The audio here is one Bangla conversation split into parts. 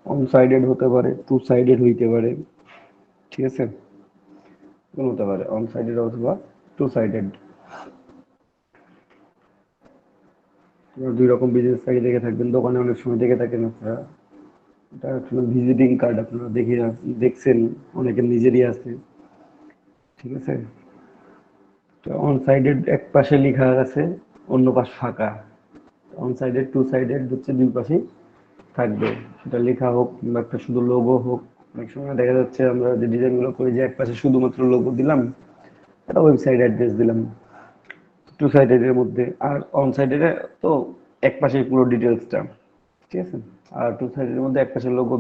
অন সাইডেড হতে পারে, টু সাইডেড হইতে পারে, ঠিক আছে, কোন হতে পারে অন সাইডেড অথবা টু সাইডেড। দুই রকম বিজনেস কার্ড দেখে থাকবেন, দোকানে অনেক সময় দেখে থাকেন আপনারা। এটা আসলে ভিজিটিং কার্ড, আপনারা দেখে দেখছেন, অনেকের নিজেরই আছে, ঠিক আছে। তো অন সাইডেড এক পাশে লেখা আছে, অন্য পাশ ফাঁকা। অন সাইডেড টু সাইডেড হচ্ছে দুই পাশেই থাকবে, সেটা লেখা হোক কিংবা একটা শুধু লোগো হোক। অনেক সময় দেখা যাচ্ছে আমরা যে ডিজাইন গুলো করি যে এক পাশে শুধুমাত্র লোগো দিলাম, একটা ওয়েবসাইট অ্যাড্রেস দিলাম টু সাইডেড এর মধ্যে, আর অন সাইডেড তো এক পাশে পুরো ডিটেলসটা, ঠিক আছে। আর টু সাইডের মধ্যে এক পাশে লোগো,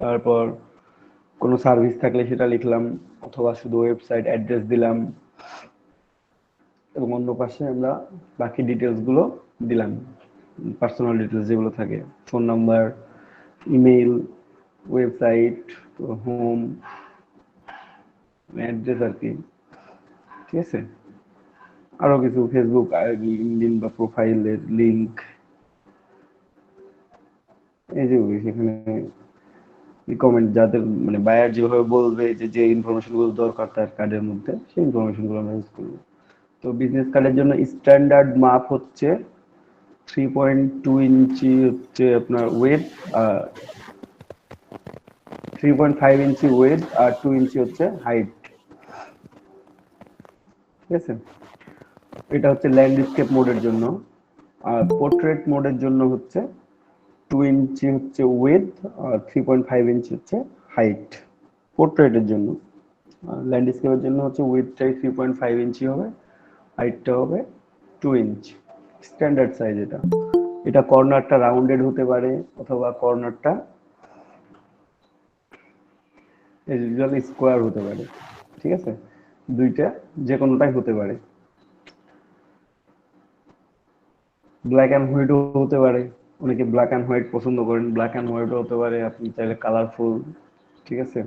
তারপর কোনো সার্ভিস থাকলে সেটা লিখলাম, অথবা শুধু ওয়েবসাইট অ্যাড্রেস দিলাম, এবং অন্য পাশে আমরা বাকি ডিটেলস গুলো দিলাম, পার্সোনাল ডিটেলস যেগুলো থাকে, phone number, email, website, home, address আর কি, ঠিক আছে। আরো কিছু ফেসবুক, লিঙ্কডিন বা প্রোফাইলের লিংক, এই যে সেখানে রিকমেন্ড, যাদের মানে বায়ার যেভাবে বলবে যে যে ইনফরমেশন গুলো দরকার তার কার্ডের মধ্যে, সেই ইনফরমেশন গুলো আমরা ইউজ করবো। তো বিজনেস কার্ডের জন্য স্ট্যান্ডার্ড মাপ হচ্ছে 3.2 ইঞ্চি হচ্ছে আপনার ওয়েট, 3.5 ইঞ্চি ওয়েট, আর 2 ইঞ্চি হচ্ছে হাইট, ঠিক আছে। এটা হচ্ছে ল্যান্ডস্কেপ মোডের জন্য। আর পোর্ট্রেট মোডের জন্য হচ্ছে 2 ইঞ্চি হচ্ছে উইথ, আর 3.5 ইঞ্চি হচ্ছে হাইট, পোর্ট্রেটের জন্য। ল্যান্ডস্কেপের জন্য হচ্ছে উইথটাই 3.5 ইঞ্চি হবে, হাইটটা হবে 2 ইঞ্চি, স্ট্যান্ডার্ড সাইজ এটা। এটা কর্নারটা রাউন্ডেড হতে পারে, অথবা কর্নারটা ইউজুয়ালি স্কোয়ার হতে পারে, ঠিক আছে। দুইটা যে কোনোটাই হতে পারে। ব্ল্যাক অ্যান্ড হোয়াইটও হতে পারে, অনেকে ব্ল্যাক অ্যান্ড হোয়াইট পছন্দ করেন, ব্ল্যাক অ্যান্ড হোয়াইটও হতে পারে, আপনি চাইলে কালারফুল, ঠিক আছে।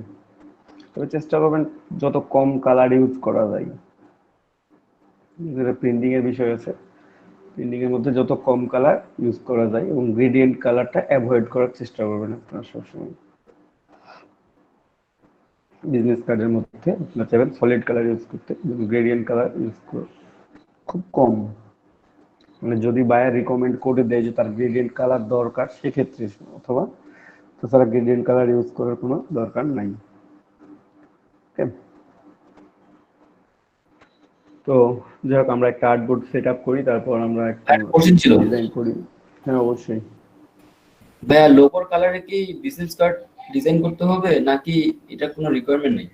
তবে চেষ্টা করবেন যত কম কালার ইউজ করা যায়, যেটা প্রিন্টিং এর বিষয় আছে, প্রিন্টিং এর মধ্যে যত কম কালার ইউজ করা যায়, এবং গ্রেডিয়েন্ট কালারটা অ্যাভয়েড করার চেষ্টা করবেন আপনারা সবসময়। বিজনেস কার্ডের মধ্যে আপনারা চাইবেন সলিড কালার ইউজ করতে, গ্রেডিয়েন্ট কালার ইউজ করুন খুব কম। মানে যদি বায়ার রিকমেন্ড করে দেয় যে তার গ্রেডিয়েন্ট কালার দরকার, সেক্ষেত্রে, অথবা তাছাড়া গ্রেডিয়েন্ট কালার ইউজ করার কোনো দরকার নাই। ওকে, তো যাই হোক, আমরা একটা আর্টবোর্ড সেট আপ করি, তারপর আমরা একটা একটা কোশ্চেন ছিল ডিজাইন করি। হ্যাঁ, অবশ্যই। ভাইয়া, লোগোর কালারে কি বিজনেস কার্ড ডিজাইন করতে হবে নাকি এটা কোনো রিকোয়ারমেন্ট নেই?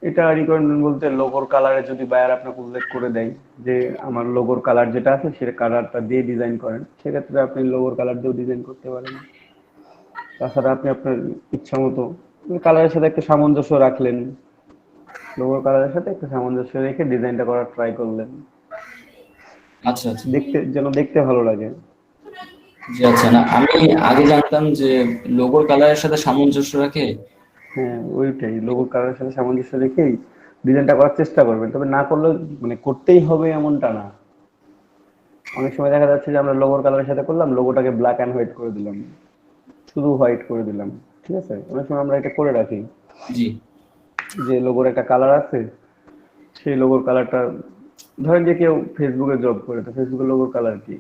এটা রিকোয়ারমেন্ট বলতে, লোগোর কালারে যদি বায়ার আপনাকে উল্লেখ করে দেয় যে আমার লোগোর কালার যেটা আছে সেটা কালারটা দিয়ে ডিজাইন করেন, সেক্ষেত্রে আপনি লোগোর কালার দিয়েও ডিজাইন করতে পারেন। তাছাড়া আপনি আপনার ইচ্ছা মতো কালারের সাথে একটা সামঞ্জস্য রাখলেন, লোগোর কালারের সাথে একটা সামঞ্জস্য রেখে ডিজাইনটা করার ট্রাই করলেন, আচ্ছা আচ্ছা। দেখতে যেন দেখতে ভালো লাগে। জি আচ্ছা, না আমি আগে জানতাম যে লোগোর কালারের সাথে সামঞ্জস্য রাখে। হ্যাঁ, ওইটাই, লোগোর কালারের সাথে সামঞ্জস্য রেখেই ডিজাইনটা করার চেষ্টা করবেন। তবে না করলেও মানে করতেই হবে এমনটা না। অনেক সময় দেখা যাচ্ছে যে আমরা লোগোর কালারের সাথে করলাম, লোগোটাকে ব্ল্যাক অ্যান্ড হোয়াইট করে দিলাম, শুধু হোয়াইট করে দিলাম, ঠিক আছে। অনেক সময় আমরা এটা করে রাখি জি যে লোগোর একটা কালার আছে, সেই লোগোর কালারটা, ধরেন যে কেউ ফেসবুকে জব করে, তো ফেসবুকের লোগোর কালার কি,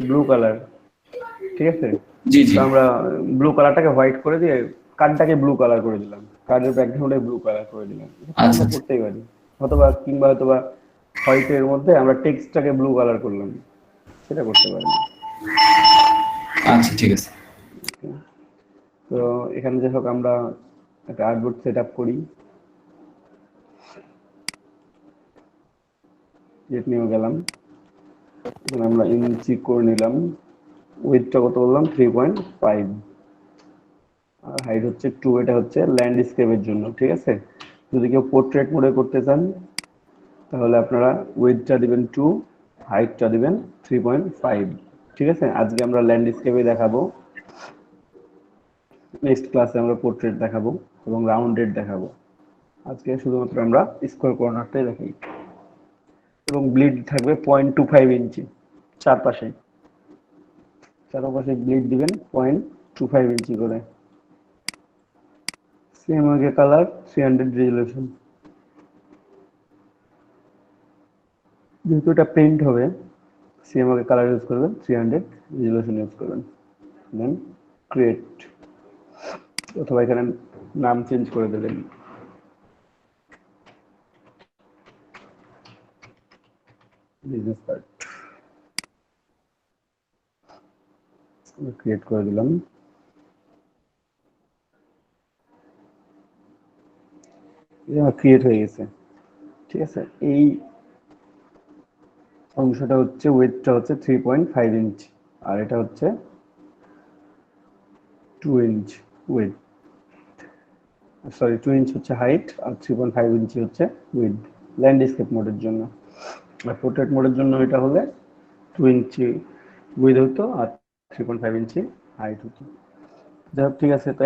ব্লু কালার, ঠিক আছে। জি জি। তো আমরা ব্লু কালারটাকে হোয়াইট করে দিয়ে কার্ডটাকে ব্লু কালার করে দিলাম, কার্ডের ব্যাকগ্রাউন্ডে ব্লু কালার করে দিলাম, এটা আচ্ছা আমরা আচ্ছা। করতেই পারি। অথবা কিংবা হয়তোবা হোয়াইটের মধ্যে আমরা টেক্সটটাকে ব্লু কালার করলাম, সেটা করতে পারি। আচ্ছা ঠিক আছে। তো এখানে যাই হোক, আমরা একটা আর্টবোর্ড সেট আপ করি, যেট নিয়ে গেলাম, এখানে আমরা ইঞ্চি করে নিলাম, উইথটা কত বললাম 3.5, আর হাইট হচ্ছে 2, এটা হচ্ছে ল্যান্ডস্কেপের জন্য, ঠিক আছে। যদি কেউ পোর্ট্রেট মোডে করতে চান, তাহলে আপনারা উইথটা দিবেন 2, হাইটটা দিবেন 3.5, ঠিক আছে। আজকে আমরা ল্যান্ডস্কেপে দেখাবো, নেক্সট ক্লাসে আমরা পোর্ট্রেট দেখাবো এবং রাউন্ডেড দেখাবো। আজকে শুধুমাত্র আমরা স্কোয়ার কর্নারটাই দেখাই, এবং ব্লিড থাকবে 0.25 ইঞ্চি চারপাশে, চারপাশে ব্লিড দিবেন 0.25 ইঞ্চি করে, CMYK কালার 300 রেজুলেশন, যেহেতু এটা প্রিন্ট হবে CMYK কালার ইউজ করবেন, 300 রেজুলেশন ইউজ করবেন, দেন ক্রিয়েট, অথবা এখানে নাম চেঞ্জ করে দেবেন, বিজনেস কার্ড ক্রিয়েট করে দিলাম। ক্রিয়েট হয়ে গেছে। ঠিক আছে, এই অংশটা হচ্ছে ওয়েটটা হচ্ছে 3.5 ইঞ্চ, আর এটা হচ্ছে 2 ইঞ্চ ওয়েট, সরি 2 ইঞ্চ হচ্ছে হাইট, আর 3.5 ইঞ্চি হচ্ছে উইড ল্যান্ডস্কেপ মোডের জন্য। আর পোর্ট্রেট মোডের জন্য এটা হলে 2 ইঞ্চি উইড হতো আর 3.5 ইঞ্চি হাইট হতো। যাই হোক, ঠিক আছে। তো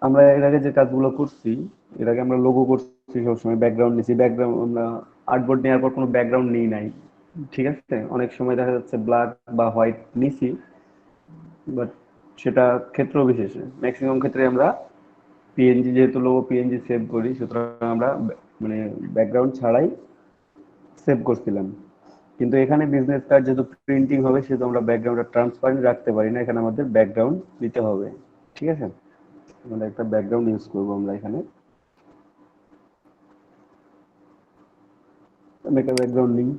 আমরা এর আগে যে কাজগুলো করছি, এর আগে আমরা লোগো করছি, সবসময় ব্যাকগ্রাউন্ড নিছি, ব্যাকগ্রাউন্ড আমরা আর্টবোর্ড নেওয়ার পর কোনো ব্যাকগ্রাউন্ড নিই নাই। ঠিক আছে, অনেক সময় দেখা যাচ্ছে ব্ল্যাক বা হোয়াইট নিছি, বাট সেটা ক্ষেত্র বিশেষে, ম্যাক্সিমাম ক্ষেত্রে আমরা পিএনজি, যেহেতু লোগো পিএনজি সেভ করি, সুতরাং আমরা মানে ব্যাকগ্রাউন্ড ছাড়াই সেভ করছিলাম। কিন্তু এখানে বিজনেস কার্ড যেহেতু প্রিন্টিং হবে, সেহেতু আমরা ব্যাকগ্রাউন্ডটা ট্রান্সপারেন্ট রাখতে পারি না, এখানে আমাদের ব্যাকগ্রাউন্ড দিতে হবে। ঠিক আছে, আমরা একটা ব্যাকগ্রাউন্ড ইউজ করবো আমরা এখানে। আমি একটা ব্যাকগ্রাউন্ড নিই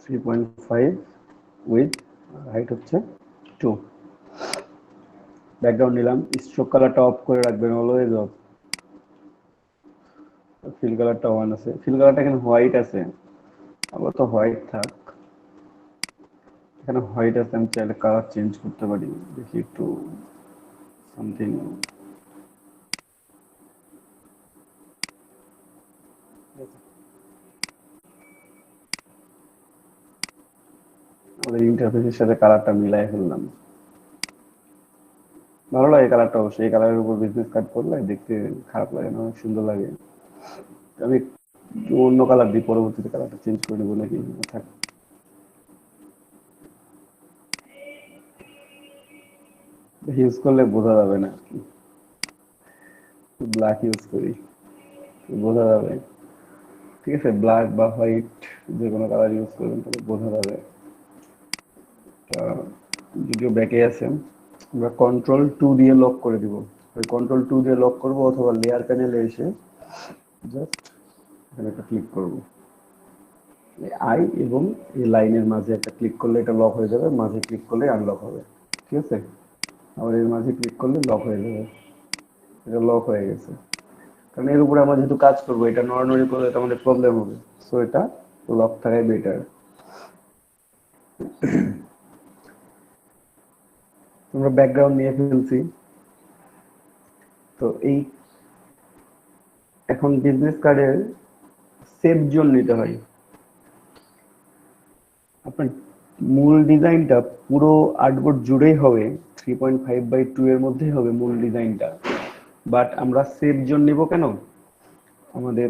3.5 উইথ হাইট হচ্ছে 2। ব্যাকগ্রাউন্ড নিলাম, স্ট্রোক কালারটা অফ করে রাখবেন, অলওয়েজ অফ। ফিল কালারটা অন আছে, ফিল কালারটা এখানে হোয়াইট আছে, আবার তো হোয়াইট থাক, এখানে হোয়াইট আছে, আমি চাইলে কালার চেঞ্জ করতে পারি, দেখি একটু সামথিং। আমাদের ইন্টারফেসের সাথে কালারটা মিলাই ফেললাম, ভালো লাগে কালারটা অবশ্যই। এই কালারের উপর বিজনেস কার্ড করলে দেখতে খারাপ লাগে না, অনেক সুন্দর লাগে। আমি অন্য কালার দিই, পরবর্তীতে কালারটা চেঞ্জ করে নেবো নাকি থাক। ইউজ করলে বোঝা যাবে না, ব্ল্যাক ইউজ করি, বোঝা যাবে। ঠিক আছে, ব্ল্যাক বা হোয়াইট যে কোনো কালার ইউজ করবেন তাহলে বোঝা যাবে। যদিও ব্যাকে আছে, আমরা Ctrl+2 দিয়ে লক করে দিব। ওই Ctrl+2 দিয়ে লক করব, অথবা লেয়ার প্যানেলে এসে জাস্ট এখানে একটা ক্লিক করব, আই এবং এই লাইনের মাঝে একটা ক্লিক করলে এটা লক হয়ে যাবে, মাঝে ক্লিক করলে আনলক হবে। ঠিক আছে, আবার এর মাঝে ক্লিক করলে লক হয়ে যাবে, এটা লক হয়ে গেছে। কারণ এর উপরে আমরা যেহেতু কাজ করবো, এটা নড়ানড়ি করলে এটা আমাদের প্রবলেম হবে, সো এটা লক থাকাই বেটার। আমরা ব্যাকগ্রাউন্ড নিয়ে ফেলছি, তো এই এখন বিজনেস কার্ডের সেভ জোন নিতে হয়। আপনার মূল ডিজাইনটা পুরো আর্টবোর্ড জুড়েই হবে, 3.5/2 এর মধ্যেই হবে মূল ডিজাইনটা, বাট আমরা সেভ জোন নিব কেন? আমাদের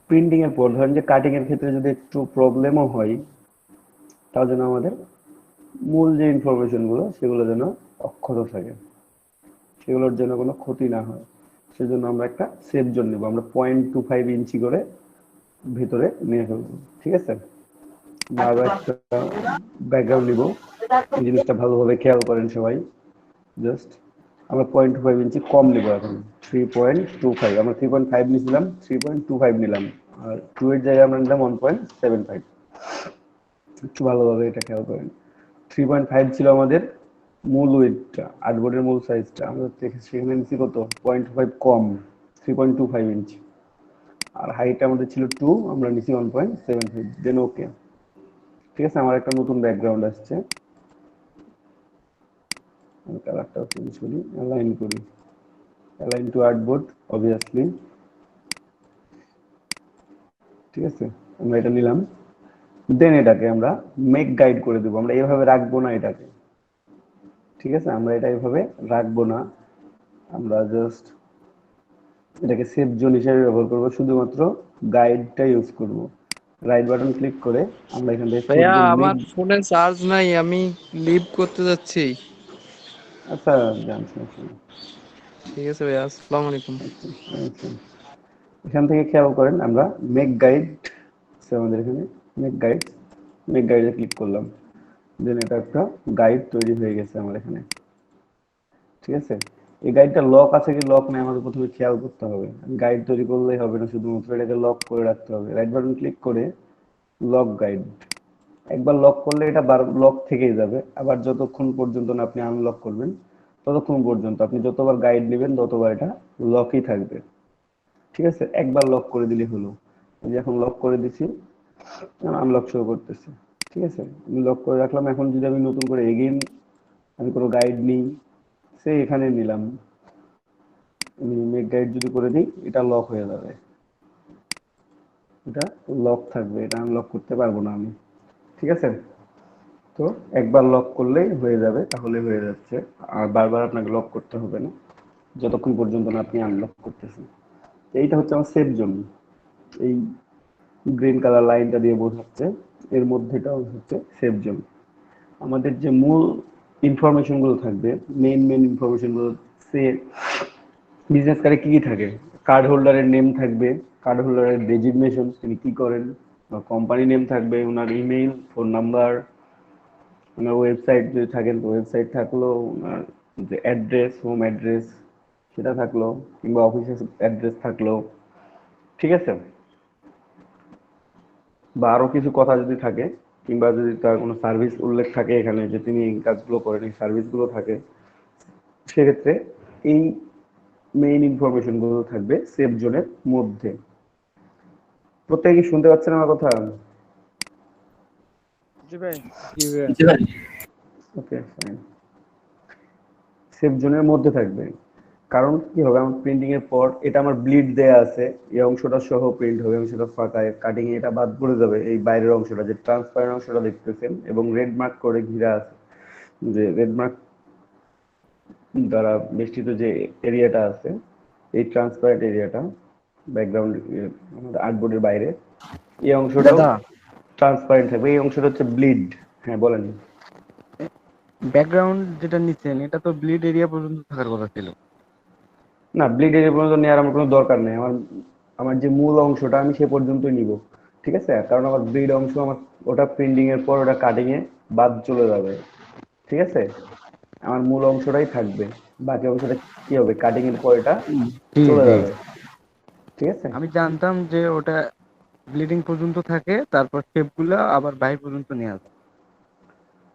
প্রিন্টিং এর পর ধরেন যে কাটিং এর ক্ষেত্রে যদি একটু প্রবলেমও হয়, তার জন্য আমাদের মূল যে ইনফরমেশন গুলো সেগুলো যেন অক্ষত থাকে, সেগুলোর যেন কোনো ক্ষতি না হয়, সেজন্য আমরা একটা সেভ জোন নিব। আমরা 0.25 ইঞ্চি করে ভিতরে নিয়ে ফেলবো। ঠিক আছে, আরো একটা ব্যাকগ্রাউন্ড নিব, এই জিনিসটা ভালোভাবে খেয়াল করেন সবাই। জাস্ট আমরা 0.25 ইঞ্চি কম নিব এখন, 3.25। আমরা 3.5 নিয়েছিলাম, 3.25 নিলাম, আর 2 এর জায়গায় আমরা নিলাম 1.75। একটু ভালোভাবে এটা খেয়াল করেন। 3.5 ছিল আমাদের মূল ওয়েটটা, আর্টবোর্ডের মূল সাইজটা, আমরা সেখানে নিচ্ছি কত, 0.5 কম, 3.25 ইঞ্চি। আর হাইট আমাদের ছিল 2, আমরা নিচ্ছি 1.75, দেন ওকে। ঠিক আছে, আমার একটা নতুন ব্যাকগ্রাউন্ড আসছে, আমি কালারটাও চেঞ্জ করি, অ্যালাইন করি, অ্যালাইন টু আর্টবোর্ড অবভিয়াসলি। ঠিক আছে, আমরা এটা নিলাম, দেন এটাকে আমরা মেক গাইড করে দেবো। আমরা এইভাবে রাখবো না এটাকে, ঠিক আছে, আমরা এটা এইভাবে রাখবো না, আমরা জাস্ট এটাকে সেভ জোন হিসেবে ব্যবহার করবো, শুধুমাত্র গাইডটা ইউজ করব। রাইট বাটন ক্লিক করে আমরা এখান থেকে সেভ ভাইয়া জোন মেক। আমার ফোনে চার্জ নাই, আমি লিভ করতে যাচ্ছি। আচ্ছা, জানছি আসলে। ঠিক আছে ভাইয়া, আসসালামু আলাইকুম। আচ্ছা, আচ্ছা। এখান থেকে খেয়াল করেন আমরা মেক গাইড আছে আমাদের এখানে, মেক গাইড, মেক গাইডে ক্লিক করলাম, দেন এটা একটা গাইড তৈরি হয়ে গেছে আমার এখানে। ঠিক আছে, এই গাইডটা লক আছে কি লক নেই আমাদের প্রথমে খেয়াল করতে হবে। গাইড তৈরি করলেই হবে না, শুধুমাত্র এটাকে লক করে রাখতে হবে। রাইট বাটন ক্লিক করে লক গাইড, একবার লক করলে এটা লক থেকেই যাবে, আবার যতক্ষণ পর্যন্ত না আপনি আনলক করবেন ততক্ষণ পর্যন্ত আপনি যতবার গাইড নেবেন ততবার এটা লকই থাকবে। ঠিক আছে, একবার লক করে দিলে হলো। এই যে এখন লক করে দিছি, আনলক শো করতেছে। ঠিক আছে, আমি লক করে রাখলাম। এখন যদি আমি নতুন করে এগেইন আমি কোনো গাইড নিই, সে এখানে নিলাম, আমি মেক গাইড যদি করে দিই এটা লক হয়ে যাবে, এটা লক থাকবে, এটা আনলক করতে পারবো না আমি। ঠিক আছে, তো একবার লক করলেই হয়ে যাবে, তাহলে হয়ে যাচ্ছে। আর বারবার আপনাকে লক করতে হবে না যতক্ষণ পর্যন্ত না আপনি আনলক করতেছেন। এইটা হচ্ছে আমার সেভ জোন, এই গ্রিন কালার লাইনটা দিয়ে বোঝাচ্ছে, এর মধ্যেটাও হচ্ছে সেভ জোন। আমাদের যে মূল ইনফরমেশন গুলো থাকবে, মেইন ইনফরমেশন গুলো, সে বিজনেস কার্ডে কি কি থাকে, কার্ড হোল্ডারের নেম থাকবে, কার্ড হোল্ডারের ডেজিগনেশন, তিনি কি করেন, কোম্পানি নেম থাকবে, ওনার ইমেইল, ফোন নাম্বার, ওনার ওয়েবসাইট যদি থাকেন তো ওয়েবসাইট থাকলো, ওনার যে অ্যাড্রেস, হোম অ্যাড্রেস সেটা থাকলো, কিংবা অফিসের অ্যাড্রেস থাকলো। ঠিক আছে, বা আরো কিছু কথা যদি থাকে, কিংবা যদি তার কোনো সার্ভিস উল্লেখ থাকে এখানে যে তিনি এই কাজগুলো করেন, এই সার্ভিসগুলো থাকে, সেক্ষেত্রে এই মেইন ইনফরমেশন গুলো থাকবে সেভ জোনের মধ্যে। প্রত্যেকে কি শুনতে পাচ্ছেন আমার কথা? জি ভাই। বুঝতে পারি। ওকে, ফাইন। সেভ জোনের মধ্যে থাকবে, কারণ কি হবে, আমার প্রিন্টিং এর পর এটা আমার ব্লিড দেয়া আছে, এই অংশটা সহ প্রিন্ট হবে, অংশটা ফাঁকা, কাটিং এ এটা বাদ পড়ে যাবে, এই বাইরের অংশটা যে ট্রান্সপারেন্ট অংশটা দেখতেছেন এবং রেড মার্ক করে ঘিরা আছে, যে রেড মার্ক দ্বারা বেষ্টিত যে এরিয়াটা আছে, এই ট্রান্সপারেন্ট এরিয়াটা ব্যাকগ্রাউন্ড আমাদের আর্টবোর্ডের বাইরে, এই অংশটাও দাদা, ট্রান্সপারেন্ট থাকবে, এই অংশটা হচ্ছে ব্লিড। হ্যাঁ বলেন। ব্যাকগ্রাউন্ড যেটা নিচ্ছেন এটা তো ব্লিড এরিয়া পর্যন্ত থাকার কথা ছিল। না, ব্লিড এরিয়া পর্যন্ত নেওয়ার আমার কোনো দরকার নেই, আমার আমার যে মূল অংশটা আমি সে পর্যন্তই নিব। ঠিক আছে, কারণ আমার ব্লিড অংশ আমার ওটা প্রিন্টিং এর পর ওটা কাটিং এ বাদ চলে যাবে। ঠিক আছে, আমার মূল অংশটাই থাকবে, বাকি অংশটা কি হবে, কাটিং এর পর এটা জি চলে জি। যাবে। ঠিক আছে, আমি জানতাম যে ওটা ব্লিডিং পর্যন্ত থাকে, তারপর শেপ গুলা আবার বাইরে পর্যন্ত নেওয়া যায়।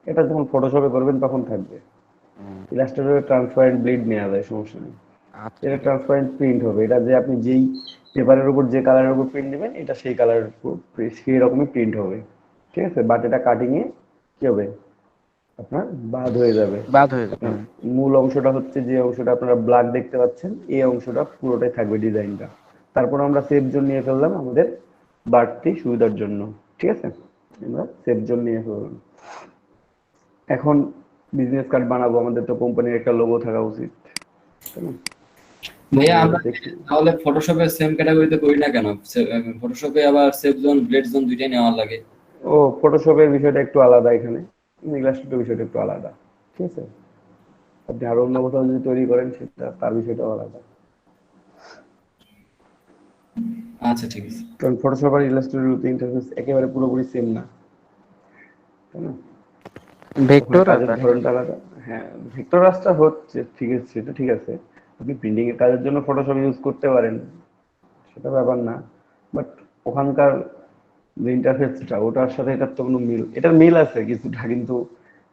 এটা যখন ফটোশপে করবেন তখন থাকবে। হুম, ইলাস্ট্রেটরে ট্রান্সপারেন্ট ব্লিড নেওয়া যায়, সমস্যা নেই। আচ্ছা এটা ঠিক আছে। ট্রান্সপারেন্ট প্রিন্ট হবে, এটা যে আপনি যেই পেপারের উপর যে কালারের উপর প্রিন্ট নেবেন এটা সেই কালারের উপর সেই রকমই প্রিন্ট হবে। ঠিক আছে, বাট এটা কাটিং এ কি হবে, আপনার বাদ হয়ে যাবে। বাদ হয়ে যাবে। আপনার মূল অংশটা হচ্ছে যে অংশটা আপনারা ব্ল্যাক দেখতে পাচ্ছেন, এই অংশটা পুরোটাই থাকবে ডিজাইনটা। তারপর আমরা সেভ জোন নিয়ে ফেললাম আমাদের বাড়তি সুবিধার জন্য। ঠিক আছে, আমরা সেভ জোন নিয়ে ফেললাম। এখন বিজনেস কার্ড বানাবো, আমাদের তো কোম্পানির একটা লোগো থাকা উচিত, তাই না? ভাইয়া লোগোটা আমরা দেখি। তাহলে ফটোশপে সেম ক্যাটাগরিতে করি না কেন? ফটোশপে আবার সেভ জোন ব্লেড জোন দুইটাই নেওয়া লাগে। ও, ফটোশপের বিষয়টা একটু আলাদা এখানে, ইলাস্ট্রেটর বিষয়টা একটু আলাদা। ঠিক আছে, আপনি আরো অন্য কোথাও যদি তৈরি করেন সেটা তার বিষয়টাও আলাদা। আচ্ছা ঠিক আছে। কারণ ফটোশপ আর ইলাস্ট্রেটর ইন্টারফেস একেবারে পুরোপুরি সেম না, তাই না? ওখানে ভেক্টর আর কাজের রাস্টার। ধরনটা আলাদা। হ্যাঁ, ভেক্টর রাস্টার হচ্ছে, ঠিক আছে, সেটা ঠিক আছে, আপনি প্রিন্টিং এর কাজের জন্য ফটোশপ ইউজ করতে পারেন, সেটা ব্যাপার না। বাট ওখানকার যে ইন্টারফেসটা ওটার সাথে এটার তো কোনো মিল, এটার মিল আছে কিছুটা, কিন্তু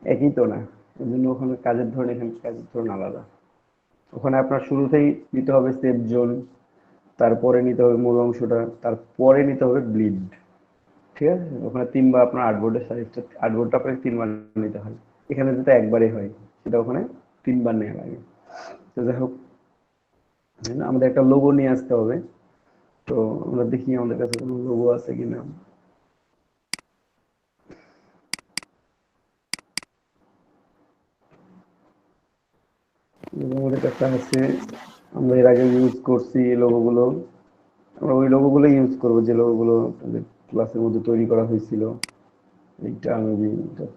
একই তো না। এই জন্য ওখানে কাজের ধরন, এখানে কাজের ধরন আলাদা। ওখানে আপনার শুরুতেই নিতে হবে সেভ জোন, তারপরে নিতে হবে মূল অংশটা, তারপরে নিতে হবে ব্লিড। ঠিক আছে, ওখানে তিনবার আপনার আর্টবোর্ডের সাইজটা, আর্টবোর্ডটা আপনাকে তিনবার নিতে হয়, এখানে যেটা একবারই হয় সেটা ওখানে তিনবার নেওয়া লাগে। তো যাই হোক, আমাদের একটা লোগো নিয়ে আসতে হবে। তো আমরা দেখি আমাদের কাছে কোনো লোগো আছে কিনা। আমাদের কাছে আছে, আমরা এর আগে ইউজ করছি এই লোগোগুলো, আমরা ওই লোগোগুলো ইউজ করবো যে লোগোগুলো আমাদের ক্লাসের মধ্যে তৈরি করা হয়েছিল। এইটা আমি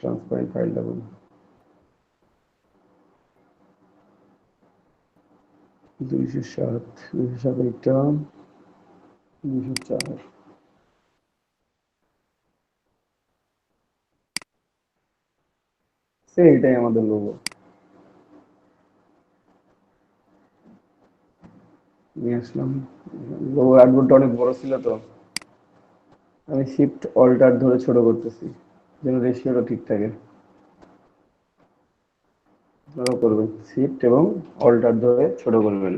ট্রান্সপারেন্ট ফাইলটা বলি। 207, 207 এটা, 204। এটাই আমাদের লোগো। নিয়ে আসলাম। লোগো আর্টবোর্ডটা অনেক বড় ছিল তো, আমি শিফট অল্টার ধরে ছোট করতেছি যেন রেশিওটা ঠিক থাকে। আপনারাও করবেন, শিফট এবং অল্টার ধরে ছোট করবেন।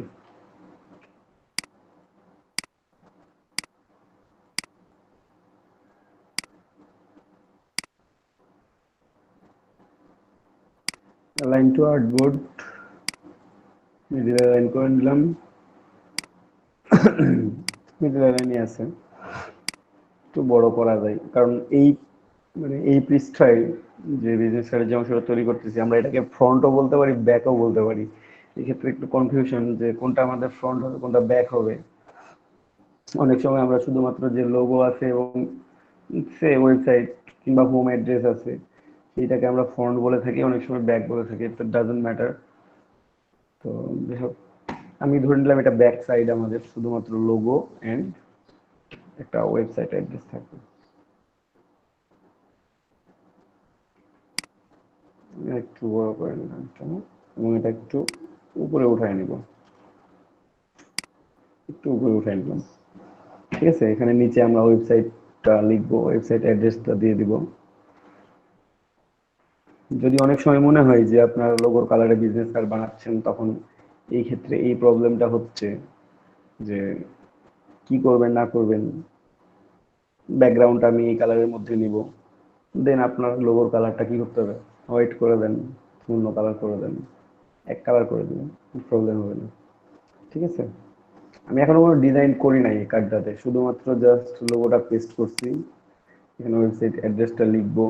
Align two artboard, middle align করে দিলাম। মিডিল অ্যালাইনই আছে, একটু বড় করা যায় কারণ এই মানে এই পৃষ্ঠায় যে বিজনেস কার্ডের যে অংশটা তৈরি করতেছি আমরা এটাকে ফ্রন্টও বলতে পারি ব্যাকও বলতে পারি। এক্ষেত্রে একটু কনফিউশন যে কোনটা আমাদের ফ্রন্ট হবে কোনটা ব্যাক হবে। অনেক সময় আমরা শুধুমাত্র যে লোগো আছে এবং সে ওয়েবসাইট কিংবা হোম অ্যাড্রেস আছে সেইটাকে আমরা ফ্রন্ট বলে থাকি, অনেক সময় ব্যাক বলে থাকি, ইট ডাজন্ট ম্যাটার। তো যাই হোক, আমি ধরে নিলাম এটা ব্যাক সাইড, আমাদের শুধুমাত্র লোগো এন্ড একটা ওয়েবসাইট অ্যাড্রেস থাকবে। একটু বড় করে নিলাম এবং এটা একটু উপরে উঠায় নিব, একটু উপরে উঠায় নিলাম। ঠিক আছে, এখানে নিচে আমরা ওয়েবসাইটটা লিখবো, ওয়েবসাইট অ্যাড্রেসটা দিয়ে দিব। যদি অনেক সময় মনে হয় যে আপনার লোগোর কালারে বিজনেস কার্ড বানাচ্ছেন, তখন এই ক্ষেত্রে এই প্রবলেমটা হচ্ছে যে কি করবেন না করবেন। ব্যাকগ্রাউন্ডটা আমি এই কালারের মধ্যে নিব, দেন আপনার লোগোর কালারটা কি করতে হবে, হোয়াইট করে দেন, অন্য কালার করে দেন, এক কালার করে দিবেন, প্রবলেম হবে না। ঠিক আছে, আমি এখনো কোনো ডিজাইন করি নাই এই কার্ডটাতে, শুধুমাত্র জাস্ট লোগোটা পেস্ট করছি, এখানে ওয়েবসাইট অ্যাড্রেসটা লিখবো।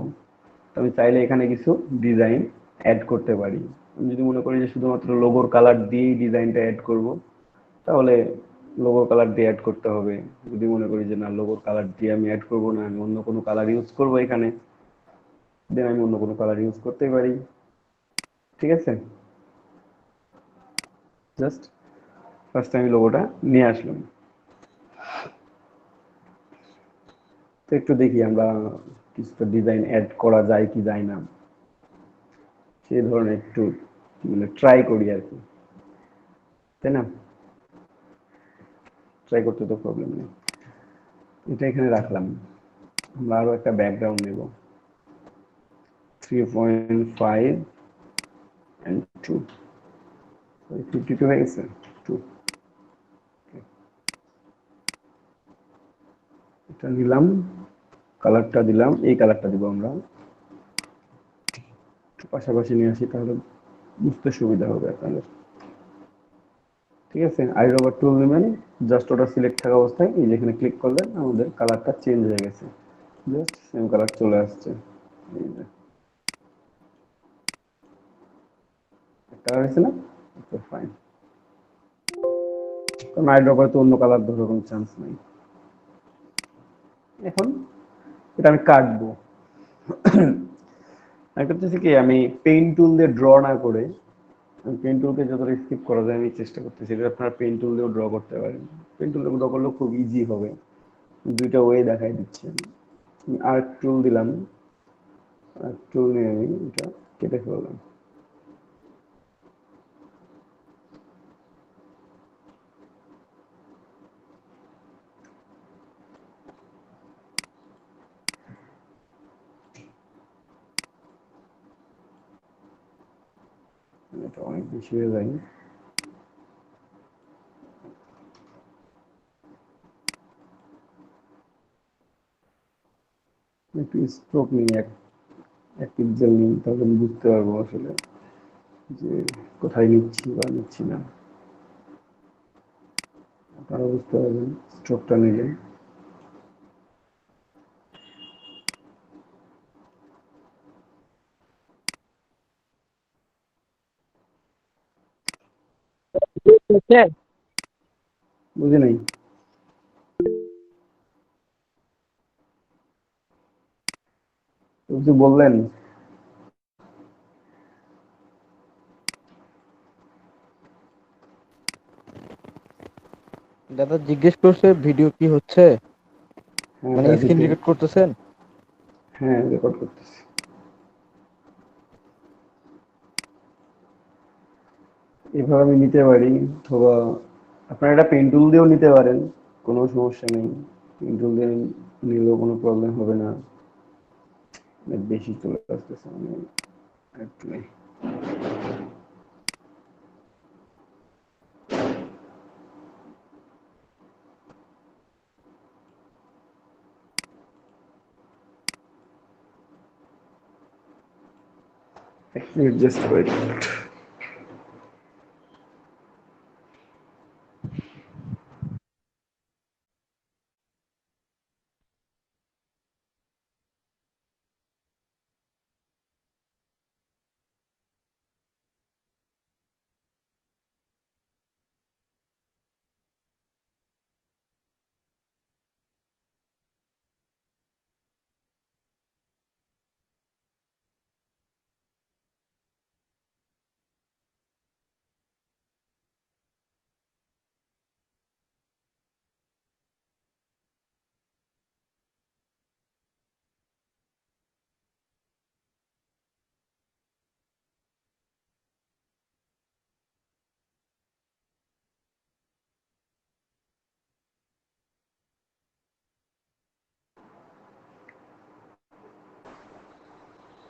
আমি চাইলে এখানে কিছু ডিজাইন অ্যাড করতে পারি। আমি যদি মনে করি যে শুধুমাত্র লোগোর কালার দিয়েই ডিজাইনটা অ্যাড করব, তাহলে লোগোর কালার দিয়ে অ্যাড করতে হবে। যদি মনে করি যে না, লোগোর কালার দিয়ে আমি অ্যাড করব না, আমি অন্য কোনো কালার ইউজ করব এখানে, দেন আমি অন্য কোনো কালার ইউজ করতেই পারি। ঠিক আছে, জাস্ট ফার্স্ট আমি লোগোটা নিয়ে আসলাম। তো একটু দেখি আমরা কিছুটা ডিজাইন অ্যাড করা যায় কি যায় না, সেই ধরনের একটু মানে ট্রাই করি আর কি, তাই না? ট্রাই করতে তো প্রবলেম নেই। এটা এখানে রাখলাম। আমরা আরো একটা ব্যাকগ্রাউন্ড নেব, 3.5 and 2, 52 হয়ে গেছে, 2। এটা নিলাম, কালারটা দিলাম, এই কালারটা দিব আমরা, একটু পাশাপাশি নিয়ে আসি তাহলে বুঝতে সুবিধা হবে আপনাদের। ঠিক আছে, আইরোবার টুল নেবেন, জাস্ট ওটা সিলেক্ট থাকা অবস্থায় এই যেখানে ক্লিক করলেন আমাদের কালারটা চেঞ্জ হয়ে গেছে, জাস্ট সেম কালার চলে আসছে। এই যে কালার হয়েছে না, ওকে ফাইন। কারণ আইড্রপারে তো অন্য কালার ধরার কোনো চান্স নাই। এখন এটা আমি কাটবো। আমি করতেছি কি, আমি পেইন্ট টুল দিয়ে ড্র না করে, আমি পেইন্ট টুলকে যতটা স্কিপ করা যায় আমি চেষ্টা করতেছি। এটা আপনারা পেইন্ট টুল দিয়েও ড্র করতে পারেন, পেইন্ট টুল দিয়ে ড্র করলেও খুব ইজি হবে। দুইটা ওয়ে দেখাই দিচ্ছি আমি। আর্ট টুল দিলাম, আর্ট টুল নিয়ে আমি এটা কেটে ফেললাম। এটা অনেক বেশি হয়ে যায়, একটু স্ট্রোক নিই, এক এক পিক্সেল নিই, তাহলে আমি বুঝতে পারবো আসলে যে কোথায় নিচ্ছি বা নিচ্ছি না। আপনারা বুঝতে পারবেন স্ট্রোকটা নিলে। বুঝি নাই, কিছু বললেন? দাদা জিজ্ঞেস করছে ভিডিও কি হচ্ছে, হ্যাঁ মানে স্যার স্ক্রিন হচ্ছে। রেকর্ড করতেছেন? হ্যাঁ রেকর্ড করতেছি। এভাবে আমি নিতে পারি, অথবা আপনারা এটা পেন টুল দিয়েও নিতে পারেন, কোনো সমস্যা নেই। পেন টুল দিয়ে নিলেও কোনো প্রবলেম হবে না। অনেক বেশি চলে আসতেছে আমি একটু নেই। এক মিনিট জাস্ট ওয়েট।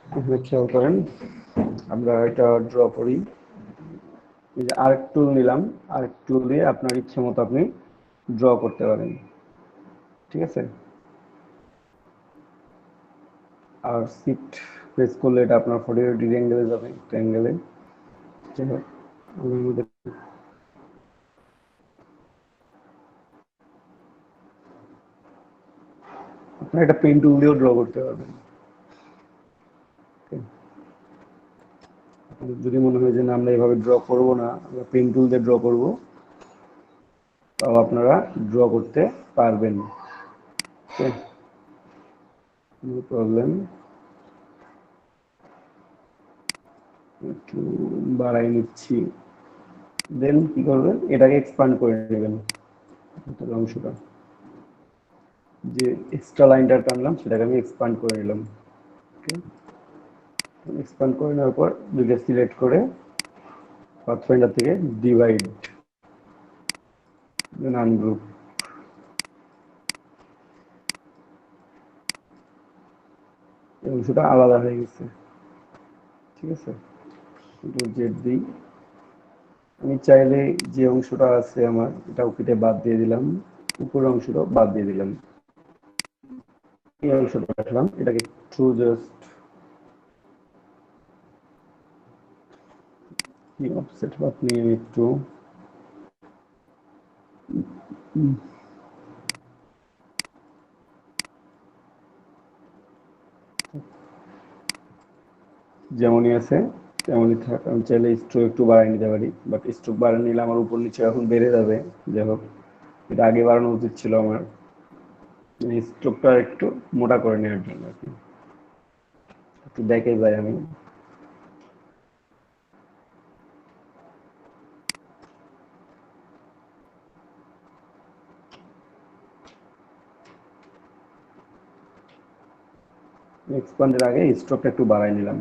এখানে খেয়াল করেন, আমরা এটা ড্র করি। এই যে আর্ক টুল নিলাম, আর্ক টুল দিয়ে আপনার ইচ্ছে মতো আপনি ড্র করতে পারেন, ঠিক আছে। আর শিফট প্রেস করলে এটা আপনার 45 ডিগ্রি অ্যাঙ্গেলে যাবে, একটা অ্যাঙ্গেলে। যাই হোক, আমি আমাদের আপনার এটা পেন টুল দিয়েও ড্র করতে পারবেন। Okay? আপনাদের যদি মনে হয় যে না আমরা এভাবে ড্র করব না, আমরা পেন টুল দিয়ে ড্র করব, তাও আপনারা ড্র করতে পারবেন। ওকে, নো প্রবলেম। একটু বাড়াই নিচ্ছি। দেন কি করবেন, এটাকে এক্সপান্ড করে নেবেন, ভিতরের অংশটা। যে এক্সট্রা লাইনটা টানলাম সেটাকে আমি এক্সপান্ড করে নিলাম। ওকে, এক্সপান্ড করে নেওয়ার পর দুইটা সিলেক্ট করে পাথফাইন্ডার থেকে ডিভাইড, দেন আনগ্রুপ। এই অংশটা আলাদা হয়ে গেছে, ঠিক আছে। কন্ট্রোল জেড দিই। আমি চাইলে যে অংশটা আছে আমার এটাও কেটে বাদ দিয়ে দিলাম, উপরের অংশটাও বাদ দিয়ে দিলাম। এই অংশটা রাখলাম, এটাকে একটু জাস্ট কি অফসেট মাপ নিয়ে একটু যেমনই আছে তেমনই থাক। আমি চাইলে স্ট্রোক একটু বাড়াই নিতে পারি, বাট স্ট্রোক বাড়িয়ে নিলে আমার উপর নিচে এখন বেড়ে যাবে। যাই হোক, এটা আগে বাড়ানো উচিত ছিল আমার, স্ট্রোকটা একটু মোটা করে নেওয়ার জন্য আর কি। একটু দেখে যাই আমি। এক্সপান্ডের আগে স্ট্রোকটা একটু বাড়াই নিলাম,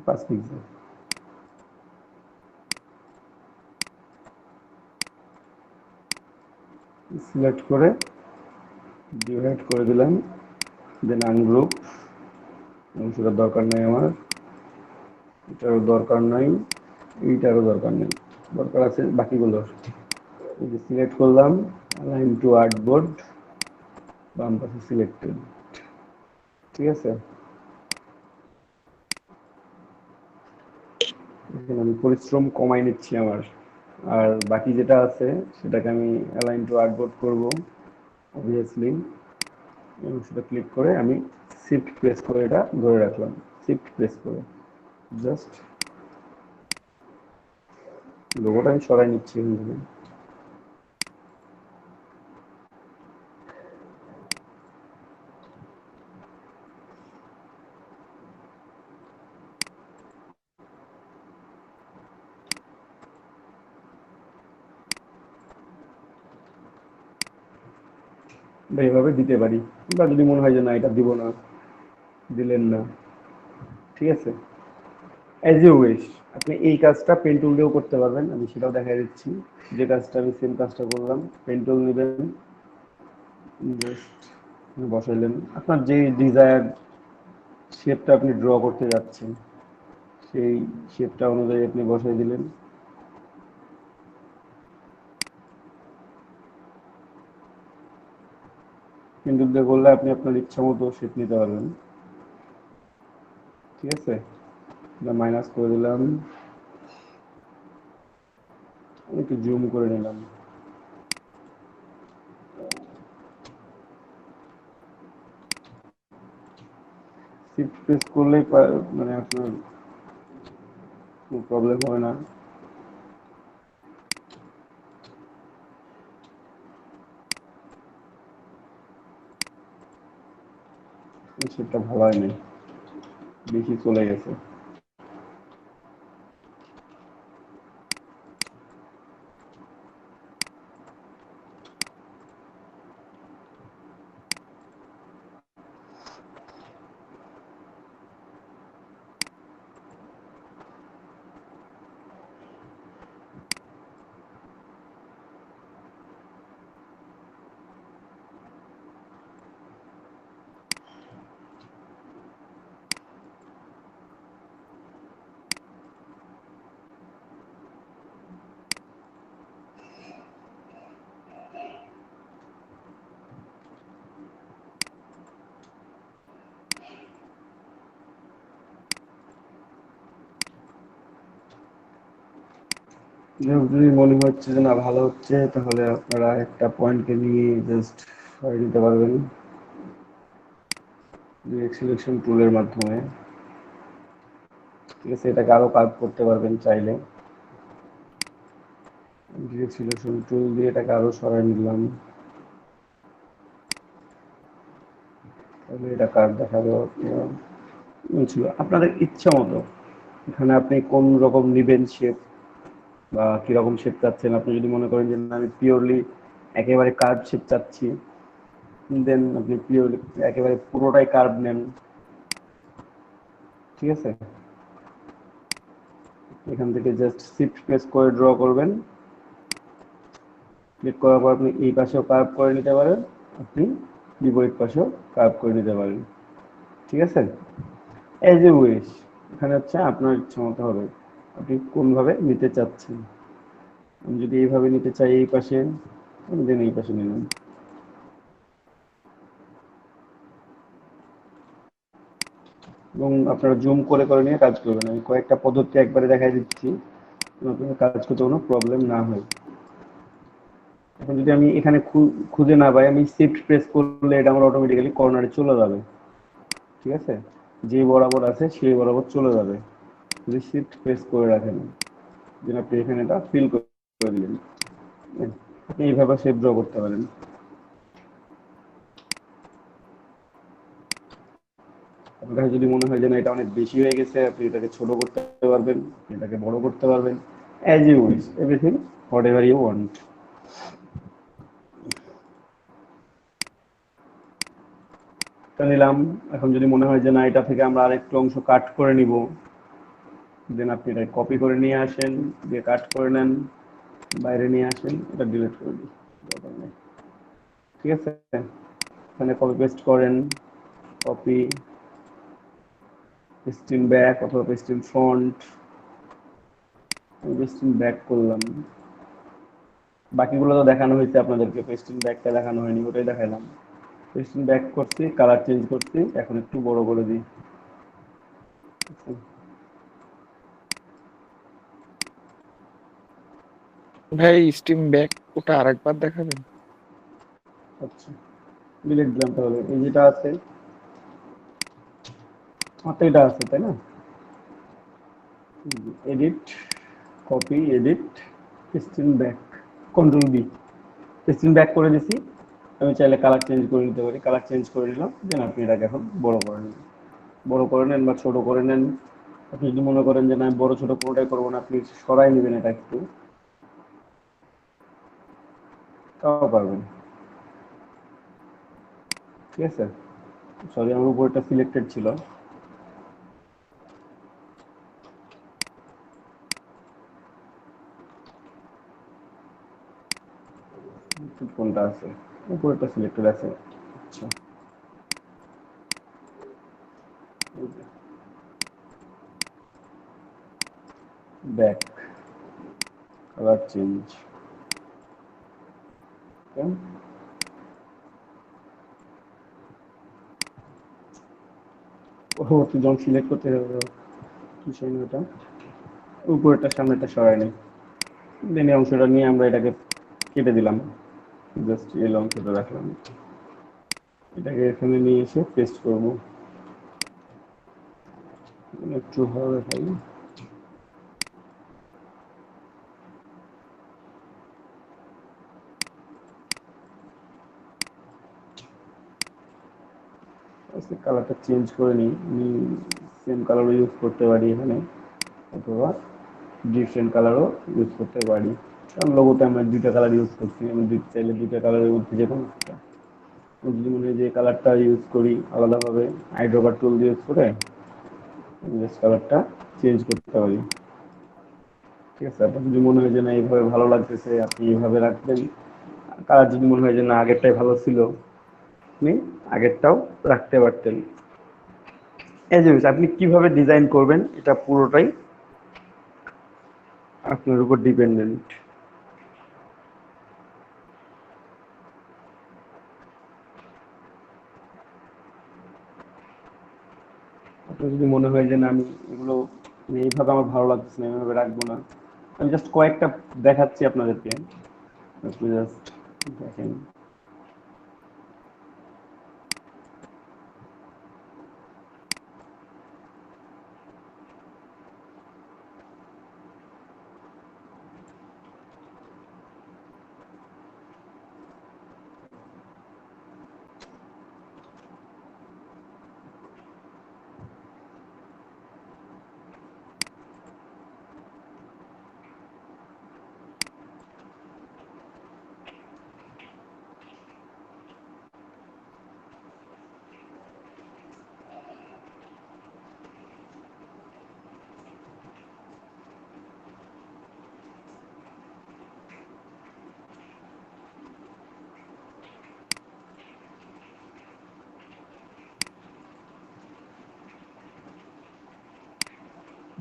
5 পিক্সেল। সিলেক্ট করে ডিভাইড করে দিলাম, দেন আনগ্রুপ। অংশটার দরকার নেই আমার, এটারও দরকার নাই, এইটারও দরকার নেই, দরকার আছে বাকিগুলোর। এই যে সিলেক্ট করলাম, অ্যালাইন টু আর্টবোর্ড, বাম পাশে সিলেক্টেড, ঠিক আছে। এখানে আমি পরিশ্রম কমাই নিচ্ছি আমার। আর বাকি যেটা আছে সেটাকে আমি অ্যালাইন টু আর্টবোর্ড করব অবভিয়াসলি। এবং সেটা ক্লিক করে আমি শিফট প্রেস করে এটা ধরে রাখলাম, শিফট প্রেস করে জাস্ট লোগোটা আমি সরাই নিচ্ছি এখান থেকে। বা এভাবে দিতে পারি, বা যদি মনে হয় যে না এটা দিব না, দিলেন না, ঠিক আছে। As you wish. আপনি এই কাজটা পেন টুল দিয়েও করতে পারবেন, আমি সেটাও দেখাই দিচ্ছি। যে কাজটা আমি সেম কাজটা করলাম, পেন টুল নেবেন, জাস্ট বসাইলেন আপনার যে ডিজায়ার শেপটা আপনি ড্র করতে যাচ্ছেন, সেই শেপটা অনুযায়ী আপনি বসাই দিলেন। পেন টুল দিয়ে করলে আপনি আপনার ইচ্ছা মতো শেপ নিতে পারবেন, ঠিক আছে। মাইনাস করে দিলাম, আমি একটু জুম করে নিলাম। শিফট প্রেস করলেই মানে আপনার কোনো প্রবলেম হয় না। সেটা ভালো হয়নি, বেশি চলে গেছে। যদি মনে হচ্ছে যে না ভালো হচ্ছে, তাহলে আপনারা একটা পয়েন্টকে নিয়ে জাস্ট সরিয়ে দিতে পারবেন ডিরেক্ট সিলেকশন টুলের মাধ্যমে, ঠিক আছে। এটাকে আরো কাজ করতে পারবেন চাইলে। ডিরেক্ট সিলেকশন টুল দিয়ে এটাকে আরো সরাই নিলাম, তাহলে এটা কার্ড দেখাবে ছিল আপনাদের ইচ্ছা মতো। এখানে আপনি কোন রকম নিবেন শেপ, বা কিরকম শেপ চাচ্ছেন। আপনি যদি মনে করেন যে না আমি পিওরলি একেবারে কার্ভ শেপ চাচ্ছি, দেন আপনি পিওরলি একেবারে পুরোটাই কার্ভ নেন, ঠিক আছে। এখান থেকে জাস্ট শিফট প্রেস করে ড্র করবেন, ক্লিক করার পর আপনি এই পাশেও কার্ভ করে নিতে পারেন, আপনি বিপরীত পাশেও কার্ভ করে নিতে পারেন, ঠিক আছে। এজ এ উইশ, এখানে হচ্ছে আপনার ইচ্ছা মতো হবে আপনি কোনভাবে নিতে চাচ্ছেন। আমি যদি এইভাবে নিতে চাই এই পাশে, দেন এই পাশে নিলাম। এবং আপনারা জুম করে করে নিয়ে কাজ করবেন। আমি কয়েকটা পদ্ধতি একবারে দেখাই দিচ্ছি, আপনার কাজ করতে কোনো প্রবলেম না হয়। এখন যদি আমি এখানে খুঁজে না পাই, আমি শিফট প্রেস করলে এটা আমার অটোমেটিক্যালি কর্নারে চলে যাবে, ঠিক আছে। যে বরাবর আছে সেই বরাবর চলে যাবে যদি শিফট প্রেস করে রাখেন, যেন আপনি এখানে এটা ফিল করে দিলেন। আপনি এইভাবে শেপ ড্র করতে পারেন। আপনার কাছে যদি মনে হয় যে না এটা অনেক বেশি হয়ে গেছে, আপনি এটাকে ছোট করতে পারবেন, এটাকে বড় করতে পারবেন, as you wish, everything whatever you want. এটা নিলাম। এখন যদি মনে হয় যে না এটা থেকে আমরা আরেকটু অংশ কাট করে নিব, দেন আপনি এটা কপি করে নিয়ে আসেন, দিয়ে কাট করে নেন, বাইরে নিয়ে আসেন, এটা ডিলিট করে দিই, দরকার নেই, ঠিক আছে। এখানে কপি পেস্ট করেন, কপি, পেস্ট ইন ব্যাক অথবা পেস্ট ইন ফ্রন্ট। আমি পেস্ট ইন ব্যাক করলাম, বাকিগুলো তো দেখানো হয়েছে আপনাদেরকে, পেস্ট ইন ব্যাকটা দেখানো হয়নি, ওটাই দেখালাম। পেস্ট ইন ব্যাক করছি, কালার চেঞ্জ করছি, এখন একটু বড় করে দিই। ভাই স্টিম ব্যাক ওটা আরেকবার দেখাবেন? আচ্ছা, ডিলিট দিলাম। তাহলে এই যেটা আছে, আমার তো এটা আছে তাই না, edit, copy, edit, paste in back, control B, paste in back করে দিছি। আমি চাইলে কালার চেঞ্জ করে নিতে পারি, কালার চেঞ্জ করে নিলাম, দেন আপনি এটাকে এখন বড় করে নেন, বড় করে নেন বা ছোট করে নেন। আপনি যদি মনে করেন যে না আমি বড় ছোট কোনোটাই করবো না, আপনি সরাই নেবেন এটা একটু, তাও পারবেন। ঠিক আছে, সরি আমার উপরটা সিলেক্টেড ছিল। কোনটা আছে, উপরটা সিলেক্টেড আছে। আচ্ছা, ব্যাক, কালার চেঞ্জ, ও তুই যখন সিলেক্ট করতে হবে কি সেই ওটা উপরটা সামনেটা সরাই নেই, দেন এই অংশটা নিয়ে আমরা এটাকে কেটে দিলাম, জাস্ট এই অংশটা রাখলাম, এটাকে এখানে নিয়ে এসে পেস্ট করবো, একটু হবে ভাই। আজকে কালারটা চেঞ্জ করে নিই, আমি সেম কালারও ইউজ করতে পারি এখানে, অথবা ডিফারেন্ট কালারও ইউজ করতে পারি, কারণ লোগোতে আমরা দুইটা কালার ইউজ করছি, আমি চাইলে দুইটা কালারের মধ্যে যে কোনো একটা, যদি মনে হয় যে কালারটা ইউজ করি আলাদাভাবে আইড্রোপার টুল দিয়ে ইউজ করে জাস্ট কালারটা চেঞ্জ করতে পারি। ঠিক আছে, আপনার যদি মনে হয় যে না এইভাবে ভালো লাগতেছে আপনি এইভাবে রাখবেন, কালার যদি মনে হয় যে না আগেরটাই ভালো ছিল আপনি আগেরটাও রাখতে পারতেন। এই যে আপনি কিভাবে ডিজাইন করবেন এটা পুরোটাই আপনার উপর ডিপেন্ডেন্ট। আপনার যদি মনে হয় যে না আমি এগুলো এইভাবে আমার ভালো লাগতেছে না এইভাবে রাখবো না, আমি জাস্ট কয়েকটা দেখাচ্ছি আপনাদেরকে, আপনি জাস্ট দেখেন।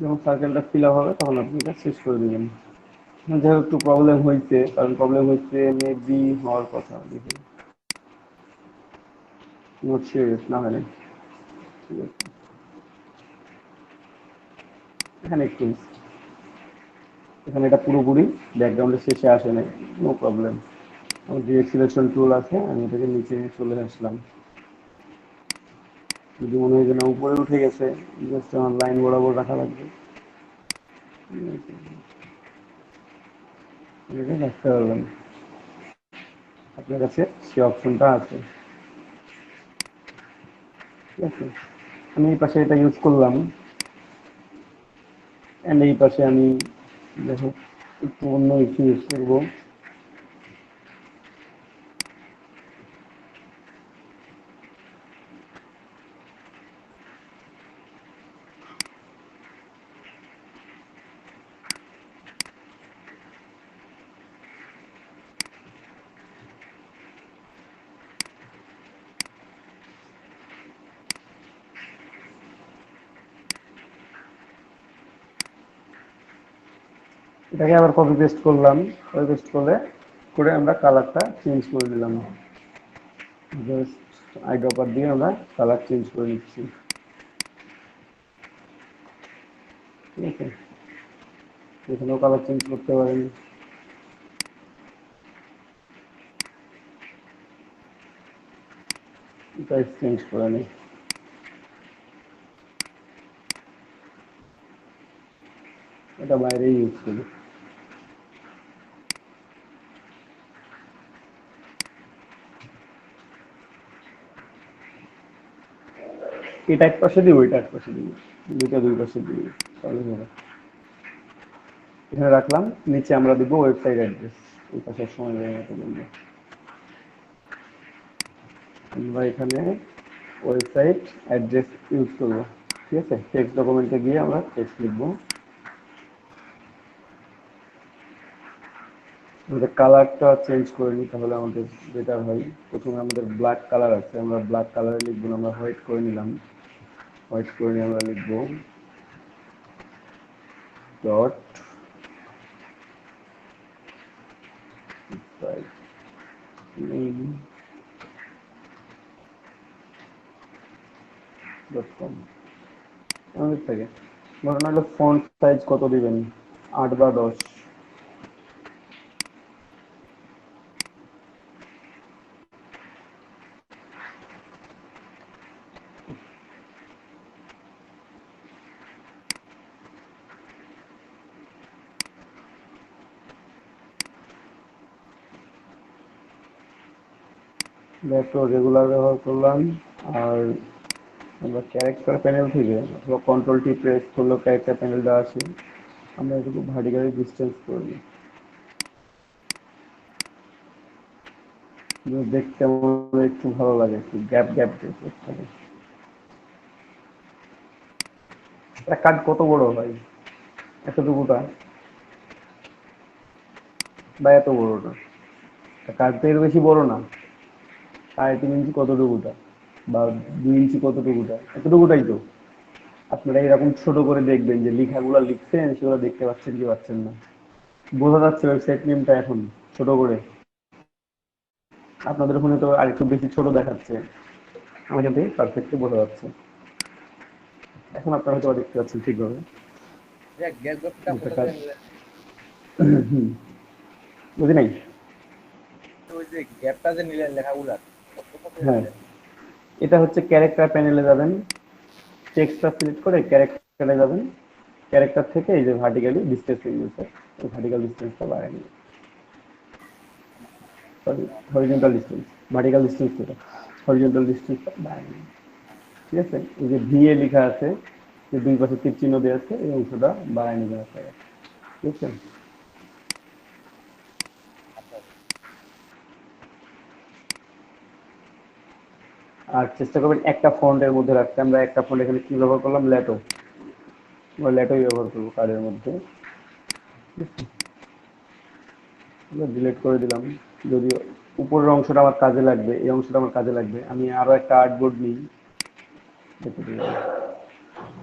যখন সার্কেলটা ফিল আপ হবে তখন আপনি এটা শেষ করে দিবেন। যেহেতু একটু প্রবলেম হয়েছে, কারণ প্রবলেম হচ্ছে মেবি হওয়ার কথা, দেখি নোট সিরিয়াস না হয় না। ঠিক আছে, এখানে একটু, এখানে এটা পুরোপুরি ব্যাকগ্রাউন্ডের শেষে আসে নাই, নো প্রবলেম। আমার ডিরেক্ট সিলেকশন টুল আছে, আমি এটাকে নিচে চলে আসলাম। যদি মনে হয় যে না উপরে উঠে গেছে, জাস্ট আমার লাইন বরাবর রাখা লাগবে, এটা রাখতে পারবেন, আপনার কাছে সে অপশনটা আছে। ঠিক আছে, আমি এই পাশে এটা ইউজ করলাম, অ্যান্ড এই পাশে আমি দেখো একটু অন্য কিছু ইউজ করবো। এটাকে আবার কপি পেস্ট করলাম, কপি পেস্ট করে আমরা কালারটা চেঞ্জ করে দিলাম, জাস্ট আইড্রপার দিয়ে আমরা কালার চেঞ্জ করে নিচ্ছি। ঠিক আছে, এখানেও কালার চেঞ্জ করতে পারেন। এটা চেঞ্জ করে নিই, এটা বাইরে ইউজ করি। এটা এক পাশে দিব, এটা এক পাশে দিব, দুইটা দুই পাশে দিব, তাহলে হবে। এখানে রাখলাম, নিচে আমরা দিব ওয়েবসাইট অ্যাড্রেস, এই পাশে সময় লাগে মতো বলবো। আমরা এখানে ওয়েবসাইট অ্যাড্রেস ইউজ করব, ঠিক আছে। টেক্সট ডকুমেন্টে গিয়ে আমরা টেক্সট লিখবো। আমাদের কালারটা চেঞ্জ করে নিই, তাহলে আমাদের বেটার হয়। প্রথমে আমাদের ব্ল্যাক কালার আছে, আমরা ব্ল্যাক কালারে লিখবো না, আমরা হোয়াইট করে নিলাম। হোয়াইট করে নিয়ে আমরা লিখবো ডট ডট কম। আমাদের থেকে ধরুন হলো ফন্ট সাইজ কত দিবেন, 8 বা 10। তো রেগুলার ব্যবহার করলাম। আর আমরা ক্যারেক্টার প্যানেল থেকে অথবা কন্ট্রোল টি প্রেস করলেও ক্যারেক্টার প্যানেলটা আসে। আমরা এটুকু ভার্টিক্যালি ডিস্টেন্স করব, দেখতে আমাদের একটু ভালো লাগে, একটু গ্যাপ গ্যাপ থাকে। একটা কাজ কত বড় হয়, এতটুকুটা বা এত বড়টা, কাজটা এর বেশি বড় না। 3.5 ইঞ্চি কতটুকুটা বা 2 ইঞ্চি কতটুকুটা, এতটুকুটাই তো। আপনারা এরকম ছোট করে দেখবেন যে লেখাগুলো লিখছেন সেগুলো দেখতে পাচ্ছেন কি পাচ্ছেন না। বোঝা যাচ্ছে ওয়েবসাইট নেমটা এখন ছোট করে, আপনাদের ফোনে তো আরেকটু বেশি ছোট দেখাচ্ছে, আমার এখান থেকে পারফেক্টলি বোঝা যাচ্ছে। এখন আপনারা হয়তো দেখতে পাচ্ছেন ঠিকভাবে। বুঝি নাই। হ্যাঁ, এটা হচ্ছে ক্যারেক্টার প্যানেলে যাবেন, টেক্সটটা সিলেক্ট করে ক্যারেক্টারে যাবেন। ক্যারেক্টার থেকে এই যে ভার্টিক্যালি ডিসটেন্স ইউজ, এই ভার্টিক্যাল ডিসটেন্সটা বাড়ায় নিন। Sorry, horizontal distance, vertical distance থেকে হরিজন্টাল ডিসটেন্সটা বাড়ায় নিন। ঠিক আছে, এই যে ভি এ লেখা আছে, যে 2 পাশে তীর চিহ্ন দেওয়া আছে, এই অংশটা বাড়ায় নেবেন আপনারা। ঠিক আছে, আর চেষ্টা করবেন একটা ফন্টের মধ্যে রাখতে। আমরা একটা ফন্ট এখানে কি ব্যবহার করলাম, ল্যাটো। আমরা ল্যাটোই ব্যবহার করবো কার্ডের মধ্যে। ডিলিট করে দিলাম। যদি উপরের অংশটা আমার কাজে লাগবে, এই অংশটা আমার কাজে লাগবে, আমি আরো একটা আর্টবোর্ড নিই,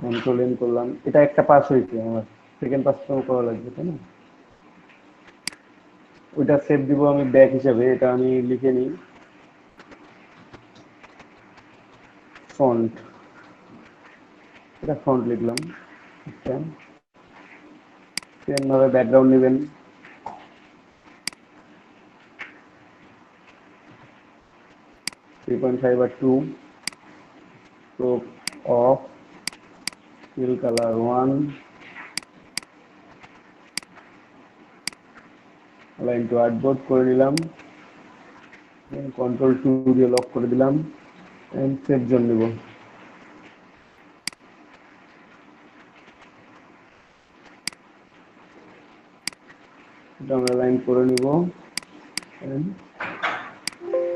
কন্ট্রোল এন করলাম। এটা একটা পাস হয়েছে, আমার সেকেন্ড পাস তো করা লাগবে, তাই না। ওইটা সেভ দিব আমি ব্যাক হিসাবে। এটা আমি লিখে নিই ফন্ট, এটা ফন্ট লিখলাম। আচ্ছা, সেম ভাবে ব্যাকগ্রাউন্ড নেবেন। 3.5 বা 2, stroke off, fill color 1, align to artboard করে নিলাম। কন্ট্রোল 2 দিয়ে লক করে দিলাম, এন্ড সেভ জোন নেব। এটা আমরা লাইন করে নিব,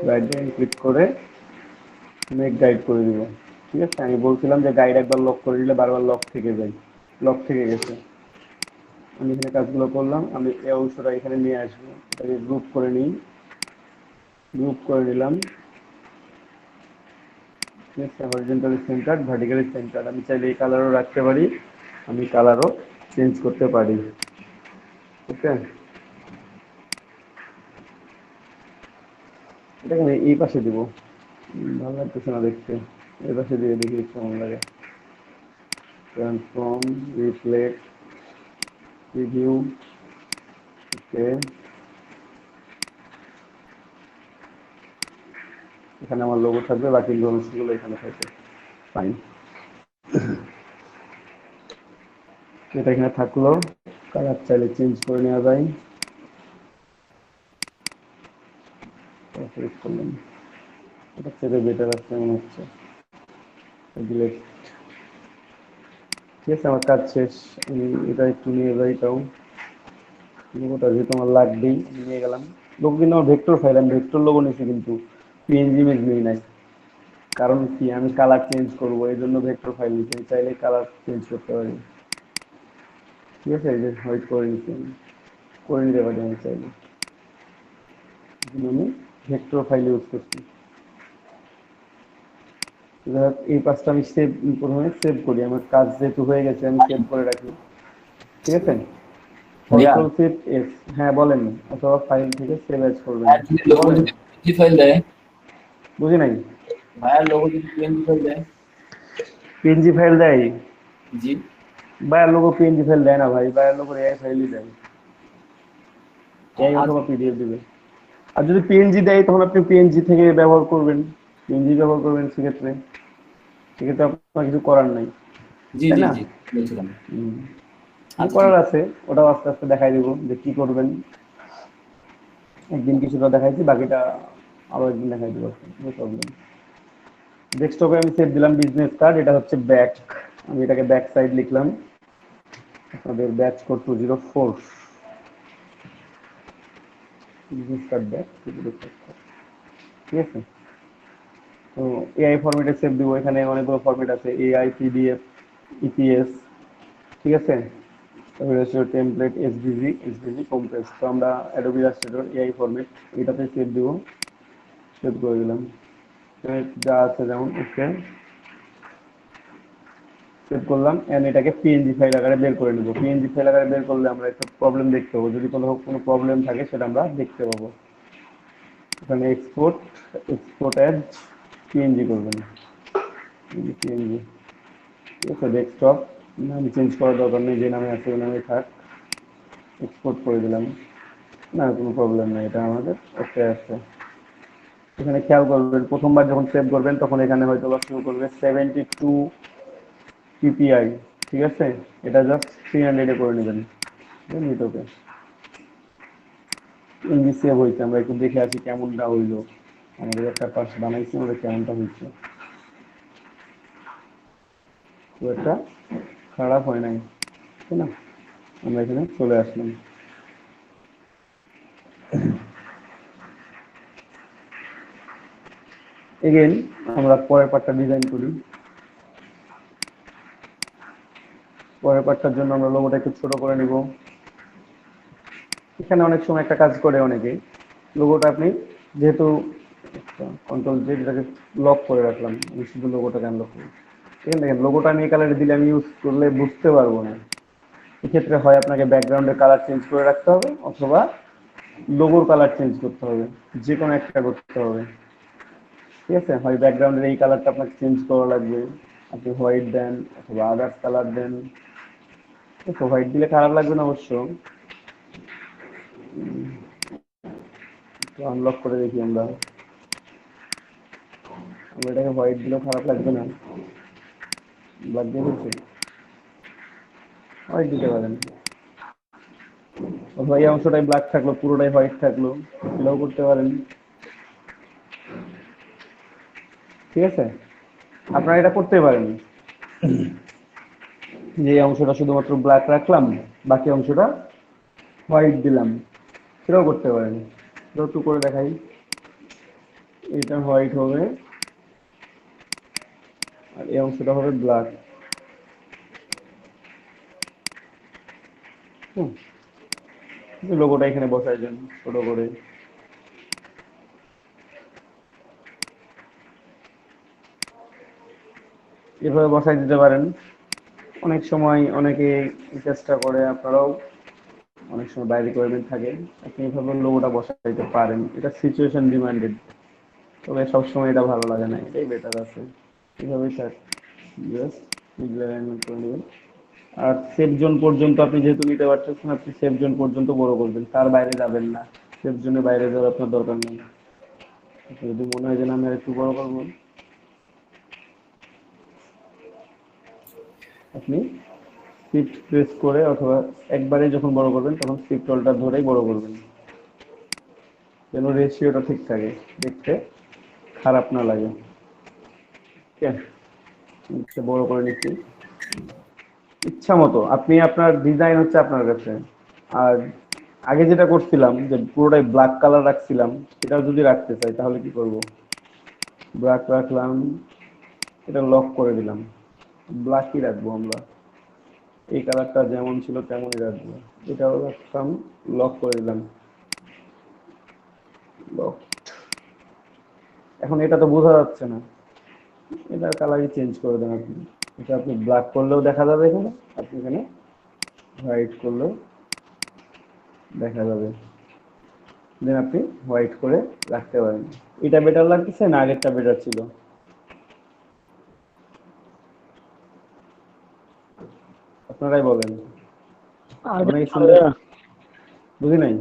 রাইট বাটন ক্লিক করে মেক গাইড করে দিব। ঠিক আছে, আমি বলছিলাম যে গাইড একবার লক করে দিলে বারবার লক থেকে যায়, লক থেকে গেছে। আমি এখানে কাজগুলো করলাম, আমি এই অংশটা এখানে নিয়ে আসবো, এটাকে গ্রুপ করে নিই, গ্রুপ করে নিলাম। ঠিক আছে, হরিজন্টালি সেন্টার, ভার্টিক্যালি সেন্টার। আমি চাইলে এই কালারও রাখতে পারি, আমি কালারও চেঞ্জ করতে পারি। ওকে, এটাকে আমি এই পাশে দিব, ভালো লাগতেছে না দেখতে, এই পাশে দিয়ে দেখি কেমন লাগে। Transform, reflect, preview. ওকে, এখানে আমার লোগো থাকবে, বাকি অংশগুলো এখানে থাকবে। ফাইন, এটা এখানে থাকলো। কালার চাইলে চেঞ্জ করে নেওয়া যায়। করলাম, এটা চেয়ে বেটার আছে মনে হচ্ছে। ডিলেট। ঠিক আছে, আমার কাজ শেষ। আমি এটা একটু নিয়ে যাই, তাও লোগোটা যেহেতু আমার লাগবেই, নিয়ে গেলাম। লোগো কিন্তু আমার ভেক্টর ফাইল, আমি ভেক্টর লোগো নিয়েছি, কিন্তু পিএনজি ইমেজ নিই নাই। কারণ কি, আমি কালার চেঞ্জ করব, এই জন্য ভেক্টর ফাইল নিচ্ছি। আমি চাইলে কালার চেঞ্জ করতে পারি, ঠিক আছে? এই যে হোয়াইট করে নিচ্ছি, আমি করে নিতে পারি আমি চাইলে। এই জন্য আমি ভেক্টর ফাইল ইউজ করছি। এই পাঁচটা আমি সেভ, প্রথমে সেভ করি। আমার কাজ যেহেতু হয়ে গেছে, আমি সেভ করে রাখি, ঠিক আছে? ভাইয়া, কন্ট্রোল শিফট এস, হ্যাঁ বলেন, অথবা ফাইল থেকে সেভ এজ করবেন, ভাইয়ার যদি লোগো বলেন। যদি পিএনজি ফাইল দেয়, বুঝি নাই। ভাইয়ার লোগো যদি পিএনজি ফাইল দেয়, পিএনজি ফাইল দেয়? জি বায়ার লোগো পিএনজি ফাইল দেয় না ভাই, বায়ার লোগো এআই ফাইলই দেয়, এআই আর অথবা পিডিএফ দিবে। আর যদি পিএনজি দেয় তখন আপনি পিএনজি থেকে ব্যবহার করবেন, পিএনজি ব্যবহার করবেন। সেক্ষেত্রে সেক্ষেত্রে আপনার কিছু করার নাই, জি তাই জি না? জি বলছিলাম। হুম। কি আচ্ছা ঠিক করার আছে। আছে ওটাও আস্তে আস্তে দেখাই দিব যে কি করবেন। একদিন কিছুটা দেখাইছি, বাকিটা আরো একদিন দেখাই দিব, নো প্রবলেম। ডেস্কটপে আমি সেভ দিলাম বিজনেস কার্ড, এটা হচ্ছে ব্যাক, আমি এটাকে ব্যাক সাইড লিখলাম। আপনাদের batch code 204, business card back 204, ঠিক আছে? তো এআই ফরম্যাটে সেভ দিব। এখানে অনেকগুলো ফরম্যাট আছে, এআই, পিডিএফ, ইপিএস, ঠিক আছে? তারপরে হচ্ছে টেমপ্লেট, এসভিজি, এসভিজি কম্প্রেস। তো আমরা অ্যাডোবি ইলাস্ট্রেটর এআই ফরম্যাট এটাতে সেভ দিব, সেভ করে দিলাম। এখানে যা আছে যেমন ওকে, সেভ করলাম। এন্ড এটাকে পিএনজি ফাইল আকারে বের করে নেব। পিএনজি ফাইল আকারে বের করলে আমরা একটা প্রবলেম দেখতে পাবো, যদি কোনো প্রবলেম থাকে সেটা আমরা দেখতে পাবো। এখানে এক্সপোর্ট, এক্সপোর্ট অ্যাজ পিএনজি করবেন, পিএনজি, ঠিক আছে? ডেস্কটপ নাম চেঞ্জ করার দরকার নেই, যে নামে আছে ওই নামে থাক। এক্সপোর্ট করে দিলাম, না কোনো প্রবলেম নেই, এটা আমাদের ওকে আছে। এখানে খেয়াল করবেন, প্রথমবার যখন সেভ করবেন তখন এখানে হয়তো বা শুরু করবে 72 পিপিআই, ঠিক আছে? এটা জাস্ট 300 করে নেবেন, ওকে? এমবি সেভ হয়েছে, আমরা একটু দেখে আসি কেমনটা হইলো। আমাদের একটা পাস বানাইছি, আমাদের কেমনটা হয়েছে। খুব একটা খারাপ হয় নাই, তাই না? আমরা এখানে চলে আসলাম। এগেইন আমরা পরের পার্টটা ডিজাইন করি। পরের পার্টটার জন্য আমরা লোগোটা একটু ছোট করে নিব। এখানে অনেক সময় একটা কাজ করে অনেকে, লোগোটা আপনি যেহেতু কন্ট্রোল জেড, এটাকে লক করে রাখলাম, আমি শুধু লোগোটাকে আনলক করি। এখানে দেখেন লোগোটা আমি এই কালারে দিলে আমি ইউজ করলে বুঝতে পারবো না। এক্ষেত্রে হয় আপনাকে ব্যাকগ্রাউন্ডের কালার চেঞ্জ করে রাখতে হবে, অথবা লোগোর কালার চেঞ্জ করতে হবে, যে কোনো একটা করতে হবে, ঠিক আছে? হয় ব্যাকগ্রাউন্ডের এই কালারটা আপনাকে চেঞ্জ করা লাগবে, আপনি হোয়াইট দেন অথবা আদার্স কালার দেন। তো হোয়াইট দিলে খারাপ লাগবে না অবশ্য। তো আনলক করে দেখি আমরা, আমরা এটাকে হোয়াইট দিলেও খারাপ লাগবে না। ব্ল্যাক দিয়ে দিচ্ছি, হোয়াইট দিতে পারেন, অথবা এই অংশটাই ব্ল্যাক থাকলো, পুরোটাই হোয়াইট থাকলো, এটাও করতে পারেন, ঠিক আছে? আপনারা এটা করতে পারেন যে এই অংশটা শুধুমাত্র ব্ল্যাক রাখলাম, বাকি অংশটা হোয়াইট দিলাম, সেটাও করতে পারেন। সেটাও একটু করে দেখাই। এটা হোয়াইট হবে আর এই অংশটা হবে ব্ল্যাক। লোগোটা এখানে বসাই দেন ছোট করে। এভাবে বসাই দিতে পারেন। অনেক সময় অনেকে চেষ্টা করে, আপনারাও অনেক সময় বাইরে রিকোয়ারমেন্ট থাকে, আপনি এভাবে লোগোটা বসাইতে পারেন, এটা সিচুয়েশন ডিমান্ডেড। তবে সবসময় এটা ভালো লাগে না, এটাই বেটার আছে। এভাবেই থাক, জাস্ট মিডল অ্যালাইনমেন্ট করে নেবেন। আর সেফ জোন পর্যন্ত আপনি যেহেতু নিতে পারতেছেন, আপনি সেফ জোন পর্যন্ত বড় করবেন, তার বাইরে যাবেন না। সেফ জোনের বাইরে যাওয়ার আপনার দরকার নেই। যদি মনে হয় যে না আমি আর একটু বড় করবো, আপনি শিফট প্রেস করে অথবা একবারে যখন বড় করবেন তখন শিফট অল্টার ধরেই বড় করবেন, যেন রেশিওটা ঠিক থাকে, দেখতে খারাপ না লাগে। ঠিক আছে, বড় করে নিচ্ছি ইচ্ছা মতো। আপনি আপনার ডিজাইন হচ্ছে আপনার কাছে। আর আগে যেটা করছিলাম যে পুরোটাই ব্ল্যাক কালার রাখছিলাম, সেটাও যদি রাখতে চাই তাহলে কি করব? ব্ল্যাক রাখলাম, এটা লক করে দিলাম। ব্ল্যাকই রাখবো আমরা, এই কালারটা যেমন ছিল তেমনই রাখবো। এটাও রাখতাম, লক করে দিলাম, লক। এখন এটা তো বোঝা যাচ্ছে না, এটার কালারই চেঞ্জ করে দেন আপনি। এটা আপনি ব্ল্যাক করলেও দেখা যাবে এখানে, আপনি এখানে হোয়াইট করলেও দেখা যাবে। দেন আপনি হোয়াইট করে রাখতে পারেন। এটা বেটার লাগতেছে না আগেরটা বেটার ছিল? আপনারাই বলেন। আগে আপনাকে শুনতে বুঝি নাই।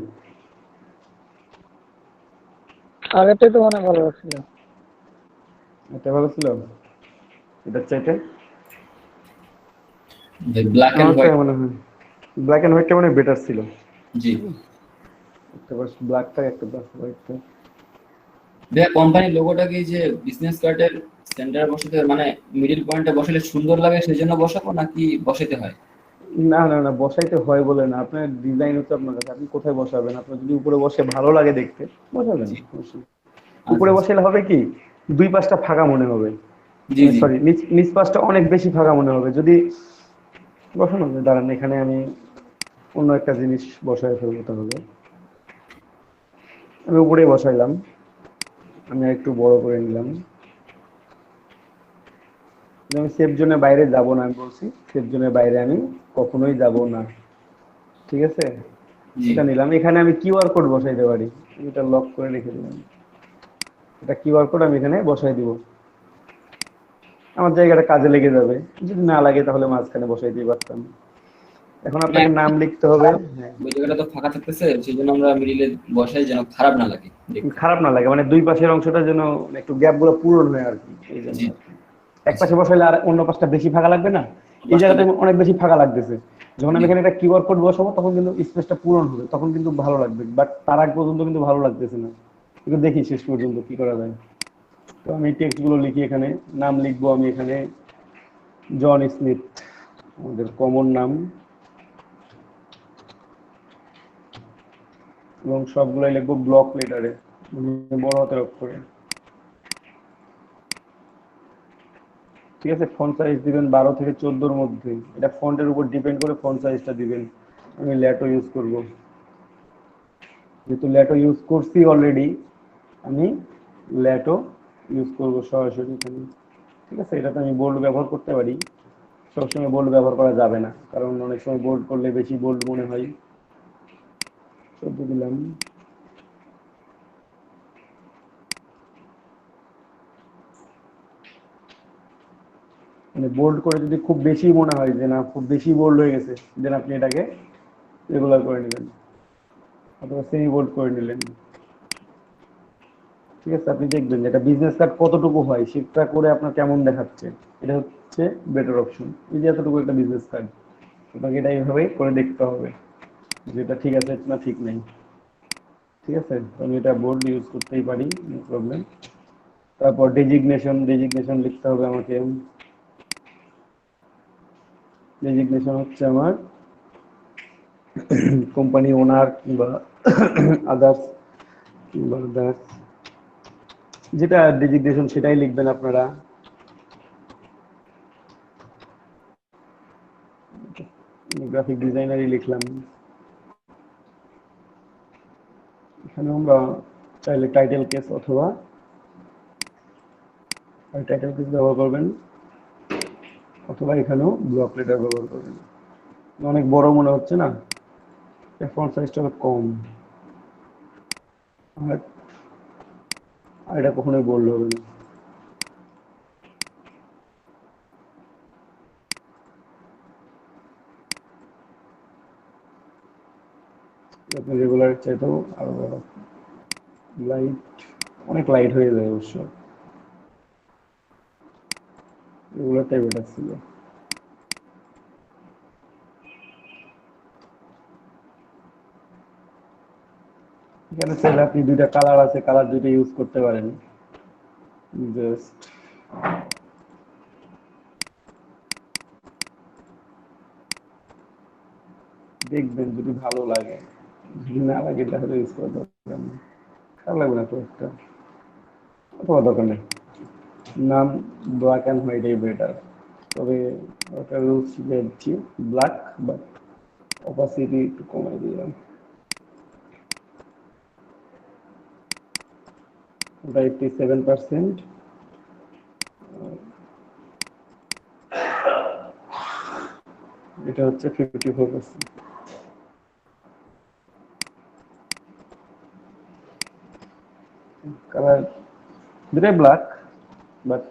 আগেরটাই তো মনে ভালো লাগছিল। এটা ভালো ছিল এটার চাইতে? ব্ল্যাক এন্ড আমার হোয়াইট। তাই মনে হয় ব্ল্যাক এন্ড হোয়াইটটা মানে বেটার ছিল। জি একটা বাস ব্ল্যাকটা, একটা বাস হোয়াইটটা। ভাইয়া, কোম্পানির লোগোটা কি যে বিজনেস কার্ডের সেন্টারে বসাতে, মানে মিডল পয়েন্টে বসালে সুন্দর লাগে সেই জন্য বসাবো, নাকি বসাতে হয়? না না না, বসাইতে হয় বলে না, আপনার ডিজাইন হচ্ছে আপনার কাছে, আপনি কোথায় বসাবেন। আপনার যদি উপরে বসে ভালো লাগে দেখতে, বসাবেন, জি সমস্যা নেই। আচ্ছা উপরে আচ্ছা। বসাইলে হবে কি, দুই পাশটা ফাঁকা মনে হবে, জি জি। সরি নিচ নিচ পাশটা অনেক বেশি ফাঁকা মনে হবে যদি বসানো যায়। দাঁড়ান, এখানে আমি অন্য একটা জিনিস বসায় ফেলবো তাহলে। আমি উপরে বসাইলাম, আমি একটু বড় করে নিলাম। আমি সেফ জোনের বাইরে যাব না, আমি বলছি সেফ জোনের বাইরে আমি কখনোই যাব না, ঠিক আছে? জি এটা নিলাম, এখানে আমি কিউআর কোড বসাইতে পারি, এটা লক করে রেখে দিলাম। এটা কিউআর কোড আমি এখানে বসাই দিব, আমার জায়গাটা কাজে লেগে যাবে। যদি না লাগে তাহলে মাঝখানে বসাই দিয়ে পারতাম। এখন না, আপনাকে নাম লিখতে হবে। হ্যাঁ, ওই জায়গাটা তো ফাঁকা থাকতেছে, সেই জন্য আমরা মিডিলে বসাই যেন খারাপ না লাগে দেখতে। খারাপ না লাগে, মানে দুই পাশের অংশটা যেন একটু গ্যাপ গুলো পূরণ হয় আর কি, এই জন্য জি আর কি। এক পাশে বসাইলে আর অন্য পাশটা বেশি ফাঁকা লাগবে না, এই পাঁচটা জায়গাটা অনেক বেশি ফাঁকা লাগতেছে। যখন আমি জি এখানে একটা কিউআর কোড বসাবো তখন কিন্তু স্পেসটা পূরণ হবে, তখন কিন্তু ভালো লাগবে, বাট তার আগ পর্যন্ত কিন্তু ভালো লাগতেছে না। কিন্তু দেখি শেষ পর্যন্ত কি করা যায়। তো আমি টেক্সট গুলো লিখি, এখানে নাম লিখবো আমি এখানে জন স্মিথ, আমাদের কমন নাম, এবং সবগুলাই লিখবো ব্লক লেটারে, বড় হাতের অক্ষরে। ঠিক আছে, ফন্ট সাইজ দিবেন 12 থেকে 14-র মধ্যে, এটা ফন্টের উপর ডিপেন্ড করে ফন্ট সাইজটা দিবেন। আমি ল্যাটো ইউজ করব, যেহেতু ল্যাটো ইউজ করছি অলরেডি, আমি ল্যাটো ইউজ করব সরাসরি এখানে। ঠিক আছে, এটাতে আমি বোল্ড ব্যবহার করতে পারি, সবসময় বোল্ড ব্যবহার করা যাবে না, কারণ অনেক সময় বোল্ড করলে বেশি বোল্ড মনে হয়। 14 দিলাম। মানে বোল্ড করে যদি খুব বেশি মনে হয় যে না খুব বেশি বোল্ড হয়ে গেছে, দেন আপনি এটাকে রেগুলার করে নেবেন, অথবা সেমি বোল্ড করে নিলেন। ঠিক আছে, আপনি দেখবেন যে এটা বিজনেস কার্ড কতটুকু হয় সেটা করে আপনার কেমন দেখাচ্ছে, এটা হচ্ছে বেটার অপশন। এই যে এতটুকু একটা বিজনেস কার্ড, আপনাকে এটা এইভাবে করে দেখতে হবে যে এটা ঠিক আছে না ঠিক নেই। ঠিক আছে, আমি এটা বোর্ড ইউজ করতেই পারি, নো প্রবলেম। তারপর ডেজিগনেশন, ডেজিগনেশন লিখতে হবে আমাকে। ডেজিগনেশন হচ্ছে আমার কোম্পানি ওনার কিংবা আদার্স, কিংবা আদার্স যেটা ডেজিগনেশন সেটাই লিখবেন আপনারা। গ্রাফিক ডিজাইনারই লিখলাম। এখানে আমরা চাইলে টাইটেল কেস অথবা টাইটেল কেস ব্যবহার করবেন, অথবা এখানেও ব্লক লেটার ব্যবহার করবেন। অনেক বড় মনে হচ্ছে না, ফন্ট সাইজটা কম, আর আর এটা কখনোই বোল্ড হবে না। আপনি রেগুলার চাইতেও আরো লাইট, অনেক লাইট হয়ে যায় অবশ্য, রেগুলারটাই বেটার ছিল। এখানে চাইলে আপনি দুইটা কালার আছে, কালার দুইটা ইউজ করতে পারেন। জাস্ট দেখবেন যদি ভালো লাগে, যদি না লাগে তাহলে ইউজ করা দরকার নেই, খারাপ লাগবে না তো একটা, অথবা দরকার নেই। নাম ব্ল্যাক অ্যান্ড হোয়াইটই বেটার, তবে ওটা রুলস শিখে দিচ্ছি ব্ল্যাক, বাট অপাসিটি একটু কমাই দিলাম, ওটা 87%, এটা হচ্ছে 54%। কালার দুটাই ব্ল্যাক, বাট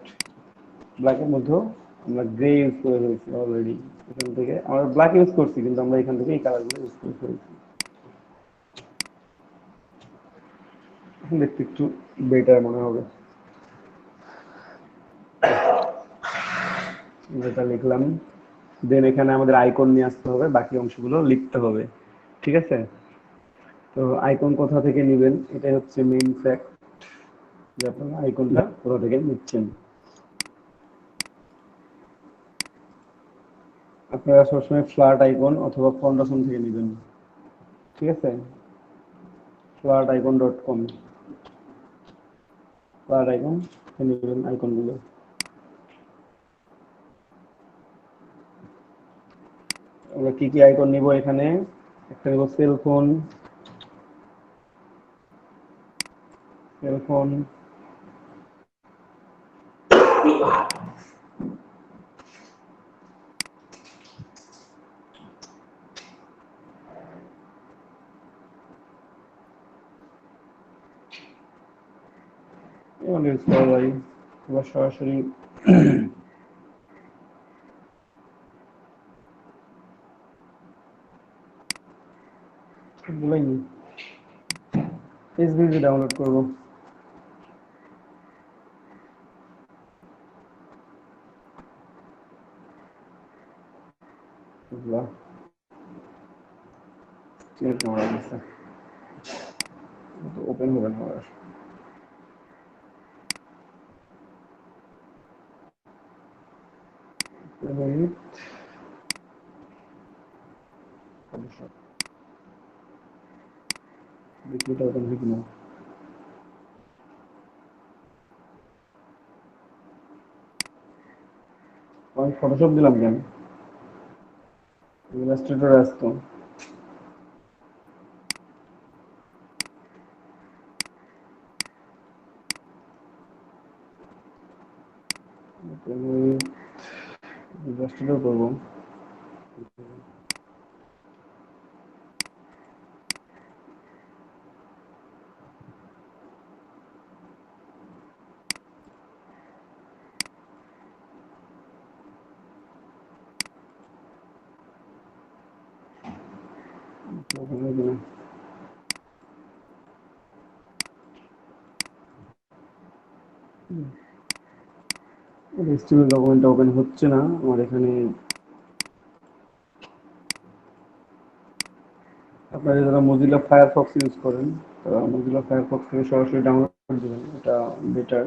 ব্ল্যাকের মধ্যেও আমরা গ্রে ইউজ করে ফেলছি অলরেডি। এখান থেকে আমরা ব্ল্যাক ইউজ করছি, কিন্তু আমরা এখান থেকে এই কালারগুলো ইউজ করে ফেলছি, এখন দেখতে একটু বেটার মনে হবে। এটা লিখলাম, দেন এখানে আমাদের আইকন নিয়ে আসতে হবে, বাকি অংশগুলো লিখতে হবে, ঠিক আছে? তো আইকন কোথা থেকে নেবেন, এটাই হচ্ছে মেইন ফ্যাক্ট, যে আপনারা আইকনটা কোথা থেকে নিচ্ছেন। আপনারা সবসময় ফ্ল্যাট আইকন অথবা ফাউন্ডেশন থেকে নেবেন, ঠিক আছে? flaticon.com, ফ্ল্যাট আইকন নেবেন আইকনগুলো। আমরা কি কি আইকন নিব এখানে, একটা নেব সেলফোন, সেলফোন, এবার সরাসরি বলাইনি এসবিজি ডাউনলোড করব। বাহ, ক্লিয়ার ক্যামেরা আছে, ওপেন হবে না আর। দেখি এটা ওপেন হয় কিনা। আমি ফটোশপ দিলাম কেন, ইলাস্ট্রেটর আসতো। ইলাস্ট্রেটর করবো, ওপেন হয় কিনা। HTML ডকুমেন্টটা ওপেন হচ্ছে না আমার এখানে। আপনারা যারা মজিলা ফায়ারফক্স ইউজ করেন, তারা মজিলা ফায়ারফক্স থেকে সরাসরি ডাউনলোড করে দেবেন, এটা বেটার।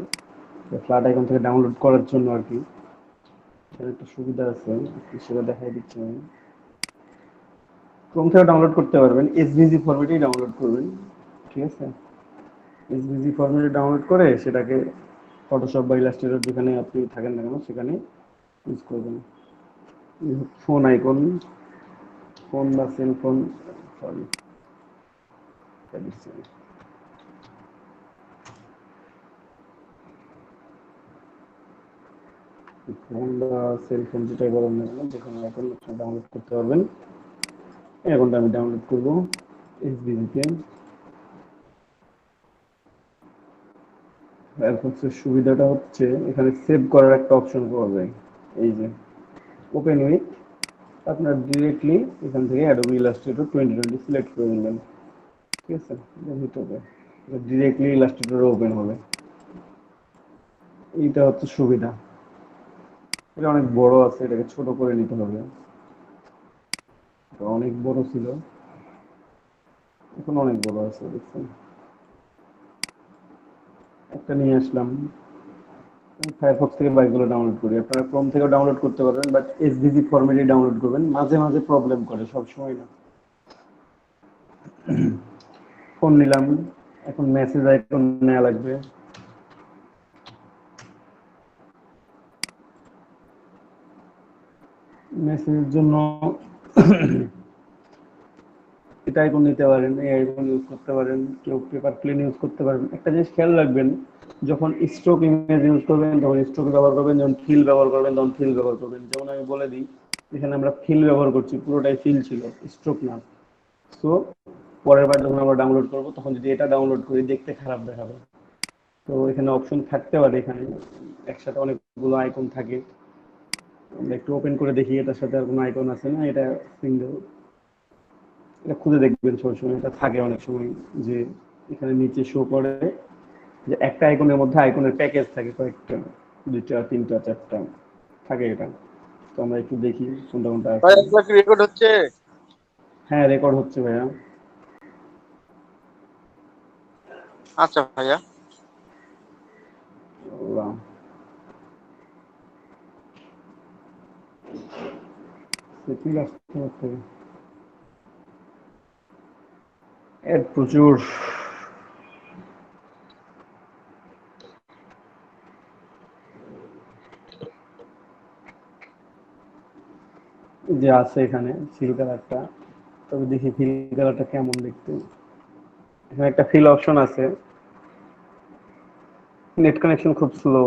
ফ্ল্যাট আইকন থেকে ডাউনলোড করার জন্য আর কি, এখানে একটা সুবিধা আছে, সেটা দেখাই দিচ্ছি আমি। ক্রোম থেকে ডাউনলোড করতে পারবেন, এসভিজি ফরম্যাটেই ডাউনলোড করবেন, ঠিক আছে? এসভিজি ফরম্যাটে ডাউনলোড করে সেটাকে ফটোশপ বা ইলাস্ট্রেটর যেখানে আপনি থাকেন না কেন সেখানে ইউজ করবেন। ফোন আইকন, ফোন বা সেলফোন, সরি ফোন বা সেলফোন যেটাই বলেন না কেন, যেখানে আইকন ডাউনলোড করতে পারবেন। এই আইকনটা আমি ডাউনলোড করবো এসভিজিতে। ফায়ারফক্সের সুবিধাটা হচ্ছে এখানে সেভ করার একটা অপশন পাওয়া যায়, এই যে ওপেন উইথ, আপনার ডিরেক্টলি এখান থেকে অ্যাডোবি ইলাস্ট্রেটর 2020 সিলেক্ট করে নিলেন, ঠিক আছে? ভিতরে ডিরেক্টলি ইলাস্ট্রেটর ওপেন হবে, এইটা হচ্ছে সুবিধা। এটা অনেক বড় আছে, এটাকে ছোট করে নিতে হবে, এটা অনেক বড় ছিল, এখন অনেক বড় আছে, দেখছেন? একটা নিয়ে আসলাম। ফায়ারফক্স থেকে বাইকগুলো ডাউনলোড করি, আপনারা ক্রোম থেকে ডাউনলোড করতে পারবেন, বাট এসভিজি ফরম্যাটে ডাউনলোড করবেন, মাঝে মাঝে প্রবলেম করে, সব সময় না। ফোন নিলাম, এখন মেসেজ আইকন নেওয়া লাগবে, মেসেজের জন্য এটা আইকন নিতে পারেন, এই আইকন ইউজ করতে পারেন, কেউ পেপার প্লেন ইউজ করতে পারেন। একটা জিনিস খেয়াল রাখবেন, যখন স্ট্রোক ইমেজ ইউজ করবেন তখন স্ট্রোক ব্যবহার করবেন, যখন ফিল ব্যবহার করবেন তখন ফিল ব্যবহার করবেন। যেমন আমি বলে দিই, এখানে আমরা ফিল ব্যবহার করছি, পুরোটাই ফিল ছিল, স্ট্রোক না। সো পরের বার যখন আমরা ডাউনলোড করবো তখন যদি এটা ডাউনলোড করি দেখতে খারাপ দেখাবে। তো এখানে অপশন থাকতে পারে, এখানে একসাথে অনেকগুলো আইকন থাকে। আমরা একটু ওপেন করে দেখি এটার সাথে আর কোনো আইকন আছে না, এটা সিঙ্গেল। এটা খুঁজে দেখবেন সবসময়, এটা থাকে অনেক সময় যে এখানে নিচে শো করে যে একটা আইকনের মধ্যে আইকনের প্যাকেজ থাকে কয়েকটা, দুইটা তিনটা চারটা থাকে এটা। তো আমরা একটু দেখি কোনটা কোনটা ভাই আছে। আপনার কি রেকর্ড হচ্ছে? হ্যাঁ, রেকর্ড হচ্ছে ভাইয়া। আচ্ছা ভাইয়া। আল্লাহ, সেটিং আসতে হচ্ছে, এর প্রচুর। যে আছে এখানে ফিল কালারটা, তবে দেখি ফিল কালারটা কেমন দেখতে। এখানে একটা ফিল অপশন আছে। নেট কানেকশন খুব স্লো,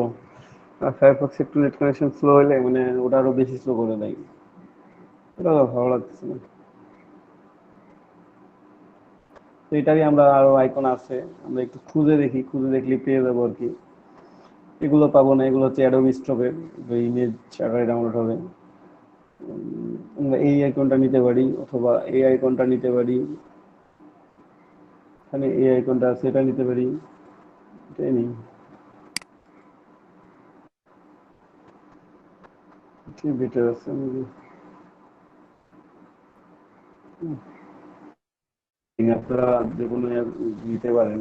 আর ফায়ারফক্স একটু নেট কানেকশন স্লো হলে মানে ওটা আরো বেশি স্লো করে দেয়। এটা ভালো লাগছে না। তো এটারই আমরা আরো আইকন আছে, আমরা একটু খুঁজে দেখি, খুঁজে দেখলে পেয়ে যাবো আর কি। এগুলো পাবো না, এগুলো হচ্ছে অ্যাডোবি স্টকের, ইমেজ আকারে ডাউনলোড হবে। আমরা এই আইকনটা নিতে পারি অথবা এই আইকনটা নিতে পারি, এখানে এই আইকনটা আছে এটা নিতে পারি, এটাই নেই। কি বেটার আছে আপনারা যে কোনো নিতে পারেন,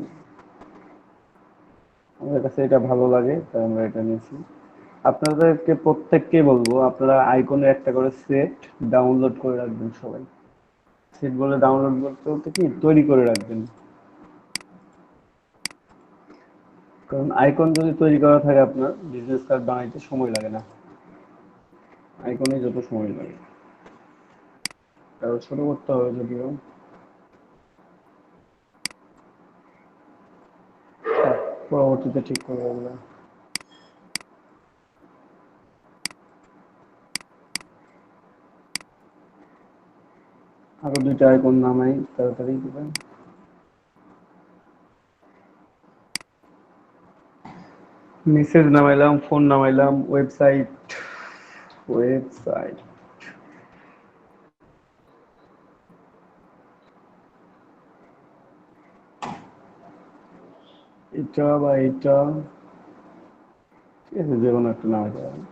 আমাদের কাছে এটা ভালো লাগে তাই আমরা এটা নিয়েছি। আপনাদেরকে প্রত্যেককে বলবো আপনারা আইকনের একটা করে সেট ডাউনলোড করে রাখবেন সবাই। সেট বলে ডাউনলোড করতে বলতে কি তৈরি করে রাখবেন, কারণ আইকন যদি তৈরি করা থাকে আপনার বিজনেস কার্ড বানাইতে সময় লাগে না, আইকনে যত সময় লাগে। তারপর ছোট করতে হবে যদিও, পরবর্তীতে ঠিক করবো ওগুলো। আরো দুইটা আইকন নামাই তাড়াতাড়ি করে। মেসেজ নামাইলাম, ফোন নামাইলাম, ওয়েবসাইট, ওয়েবসাইট, এটা বা এটা, ঠিক আছে, যে কোনো একটা নামাইতে পারেন।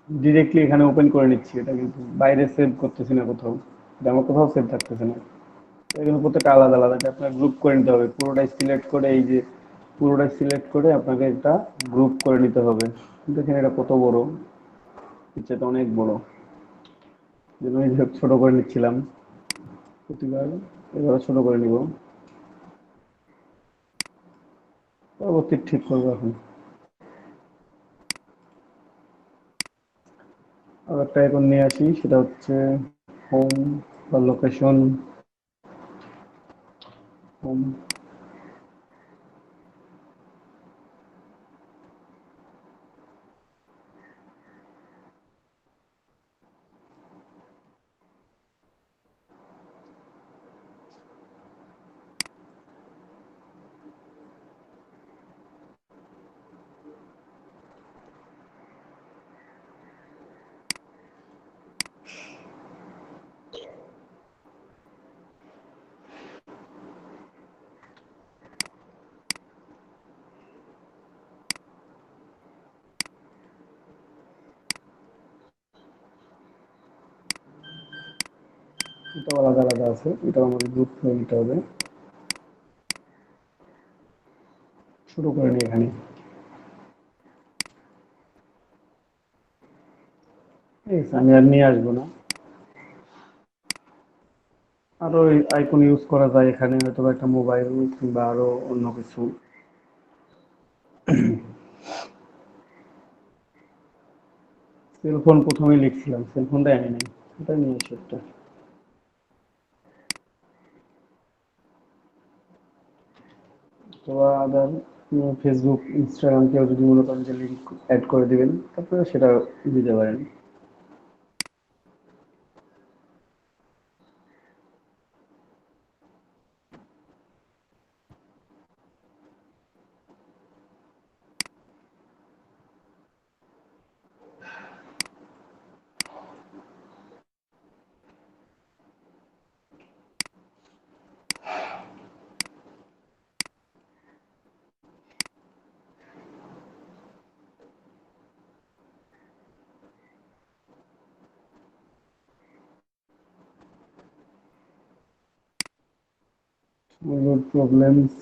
ডিরেক্টলি এখানে ওপেন করে নিচ্ছি, এটা কিন্তু বাইরে সেভ করতেছি না কোথাও, এটা আমার কোথাও সেভ থাকতেছে না। এগুলো প্রত্যেকটা আলাদা আলাদা, এটা আপনার গ্রুপ করে নিতে হবে, পুরোটাই সিলেক্ট করে, এই যে পুরোটাই সিলেক্ট করে আপনাকে একটা গ্রুপ করে নিতে হবে। দেখেন এটা কত বড়, পিকচারটা অনেক বড়, যেন এই যে ছোট করে নিচ্ছিলাম প্রতিবার, এবার ছোট করে নিব, পরবর্তী ঠিক করবো এখন। আর একটা এখন নিয়ে আসি, সেটা হচ্ছে হোম বা লোকেশন। হোম, এটাও আলাদা আলাদা আছে, এটাও আমাদের গ্রুপ করে নিতে হবে। শুরু করে নি এখানে। ঠিক আছে, আমি আর নিয়ে আসবো না। আরো আইকন ইউজ করা যায় এখানে, হয়তো বা একটা মোবাইল কিংবা আরো অন্য কিছু। সেলফোন প্রথমেই লিখছিলাম, সেলফোনটা আনি নাই, এটা নিয়ে এসে একটা। তো আদার ফেসবুক ইনস্টাগ্রাম কেউ যদি মনে করেন যে লিঙ্ক অ্যাড করে দিবেন, তারপরে সেটা দিতে পারেন। প্রবলেমস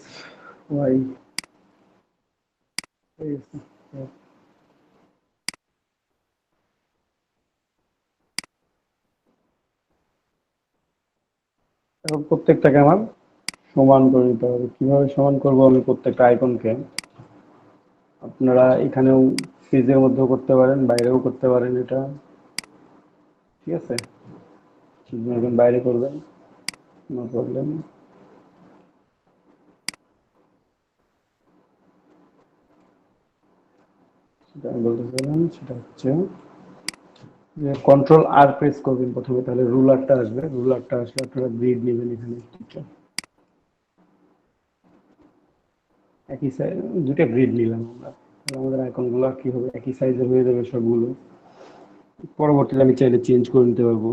ওয়াই এখন প্রত্যেকটাকে আমার সমান করে নিতে হবে। কিভাবে সমান করব? আমি প্রত্যেকটা আইকনকে, আপনারা এখানেও পেজের মধ্যেও করতে পারেন, বাইরেও করতে পারেন এটা, ঠিক আছে? এখন বাইরে করবেন, নো প্রবলেম। সেটা আমি বলতে চাইলাম, সেটা হচ্ছে যে কন্ট্রোল আর প্রেস করবেন প্রথমে, তাহলে রুলারটা আসবে। রুলারটা আসলে আপনারা গ্রিড নেবেন এখানে দুটো, একই সাইজ, দুটো গ্রিড নিলাম আমরা। তাহলে আমাদের আইকনগুলো কি হবে, একই সাইজের হয়ে যাবে সবগুলো। পরবর্তীতে আমি চাইলে চেঞ্জ করে নিতে পারবো।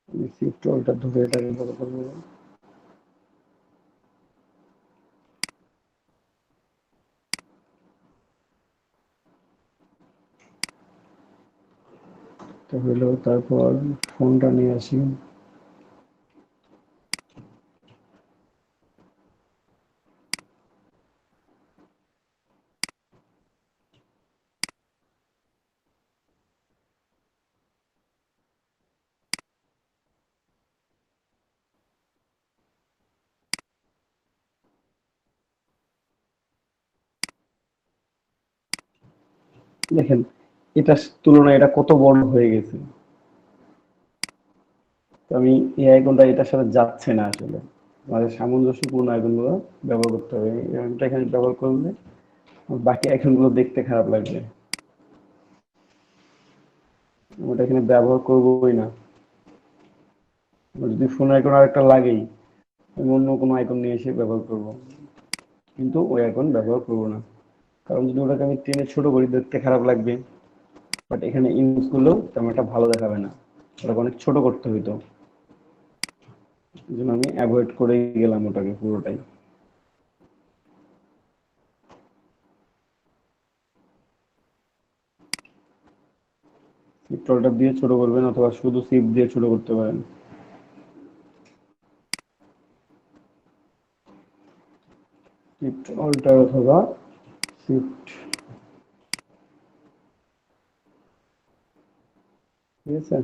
আমি শিফট অল্টার ধরে এটাকে বড় করবো। তো হলো, তারপর ফোনটা নিয়ে আসি। দেখেন, এটার তুলনায় এটা কত বড় হয়ে গেছে। তো আমি এই আইকনটা এটার সাথে যাচ্ছে না আসলে। আমাদের সামঞ্জস্যপূর্ণ আইকনগুলো ব্যবহার করতে হবে। এই আইকনটা এখানে ব্যবহার করলে বাকি আইকনগুলো দেখতে খারাপ লাগবে। ওটা এখানে ব্যবহার করবোই না। আমার যদি ফোন আইকন আর একটা লাগেই, আমি অন্য কোনো আইকন নিয়ে এসে ব্যবহার করব, কিন্তু ওই আইকন ব্যবহার করব না। কারণ যদি ওটাকে আমি টেনে ছোট করি, দেখতে খারাপ লাগবে, বাট এখানে ইউজ করলেও তেমন একটা ভালো দেখাবে না। ওটাকে অনেক ছোট করতে হইতো, এই জন্য আমি অ্যাভয়েড করেই গেলাম ওটাকে পুরোটাই। শিফট অল্টার দিয়ে ছোট করবেন, অথবা শুধু শিফট দিয়ে ছোট করতে পারেন। শিফট অল্টার অথবা শিফট, ঠিক আছে?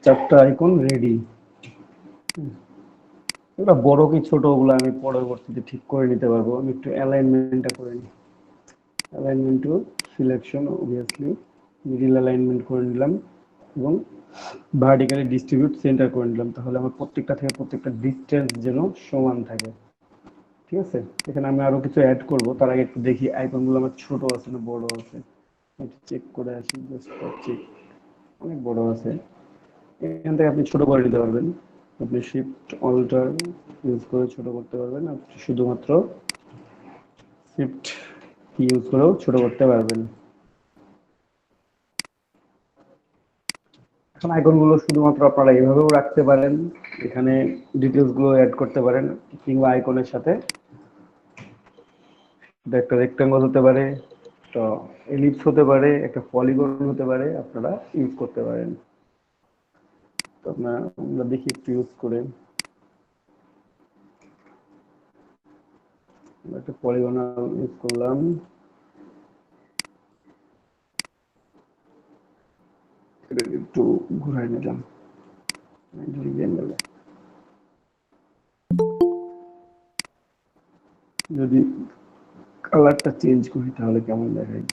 চারটা আইকন রেডি। এগুলো বড় কি ছোট, ওগুলো আমি পরবর্তীতে ঠিক করে নিতে পারবো। আমি একটু অ্যালাইনমেন্টটা করে নিই। Alignment to selection, obviously middle alignment করে নিলাম, এবং ভার্টিক্যালি ডিস্ট্রিবিউট সেন্টার করে নিলাম। তাহলে আমার প্রত্যেকটা থেকে প্রত্যেকটা ডিস্টেন্স যেন সমান থাকে, ঠিক আছে, এখানে আমি আরো কিছু অ্যাড করব, তার আগে একটু দেখি আইকনগুলো আমার ছোট আছে না বড় আছে, একটু চেক করে আসি, জাস্ট চেক। অনেক বড় আছে, এখান থেকে আপনি ছোট করে নিতে পারবেন। আপনি শিফট অল্টার ইউজ করে ছোট করতে পারবেন, আপনি শুধুমাত্র শিফট কি ইউজ করেও ছোট করতে পারবেন। এখন আইকনগুলো শুধুমাত্র আপনারা এইভাবেও রাখতে পারেন, এখানে ডিটেলস গুলো অ্যাড করতে পারেন, কিংবা আইকনের সাথে এটা একটা রেক্টাঙ্গল হতে পারে, একটা এলিপস হতে পারে, একটা পলিগন হতে পারে, আপনারা ইউজ করতে পারেন। তো আমরা দেখি একটু ইউজ করে, একটা পলিগনাল ইউজ করলাম, একটু ঘুরাই নিলাম। যদি কালারটা চেঞ্জ করি তাহলে কেমন দেখায়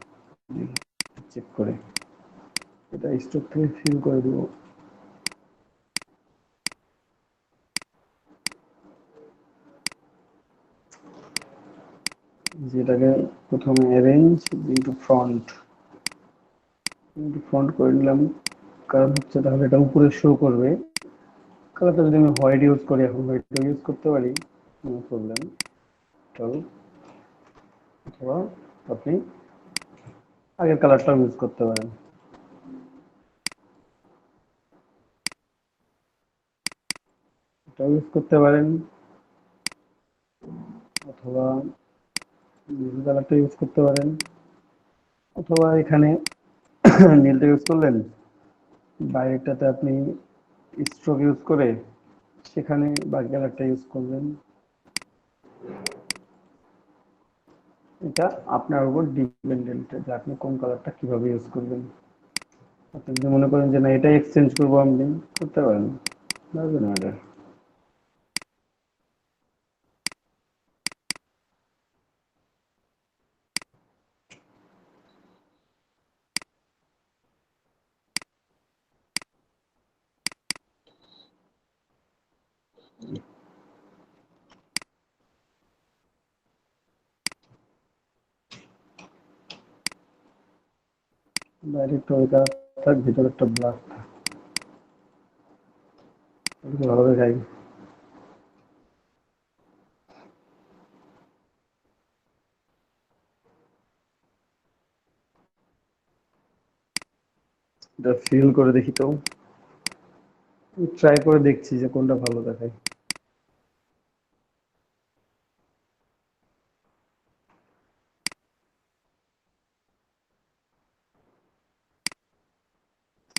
চেক করে, এটা স্টক থেকে ফিল করে দিব। যেটাকে প্রথমে অ্যারেঞ্জ ইনটু ফ্রন্ট করে নিলাম, কারণ হচ্ছে তাহলে এটা উপরে শো করবে। কালারটা যদি আমি হোয়াইট ইউজ করি, এখন হোয়াইট ইউজ করতে পারি, নো প্রবলেম। অথবা আপনি আগের কালারটা ইউজ করতে পারেন, এটা ইউজ করতে পারেন, অথবা নীল কালারটা ইউজ করতে পারেন, অথবা এখানে নীলটা ইউজ করলেন, বাইরেটাতে আপনি স্ট্রোক ইউজ করে সেখানে বাকি কালারটা ইউজ করবেন। এটা আপনার উপর ডিপেন্ডেন্ট যে আপনি কোন কালারটা কিভাবে ইউজ করবেন। আপনি যদি মনে করেন যে না এটাই এক্সচেঞ্জ করবো, আপনি করতে পারেন, ডাজন্ট ম্যাটার। ডাইরেক্ট ওই কালার থাক, ভিতরে একটা ব্ল্যাক থাক, ভালো দেখাই। এটা ফিল করে দেখি, তো ট্রাই করে দেখছি যে কোনটা ভালো দেখায়।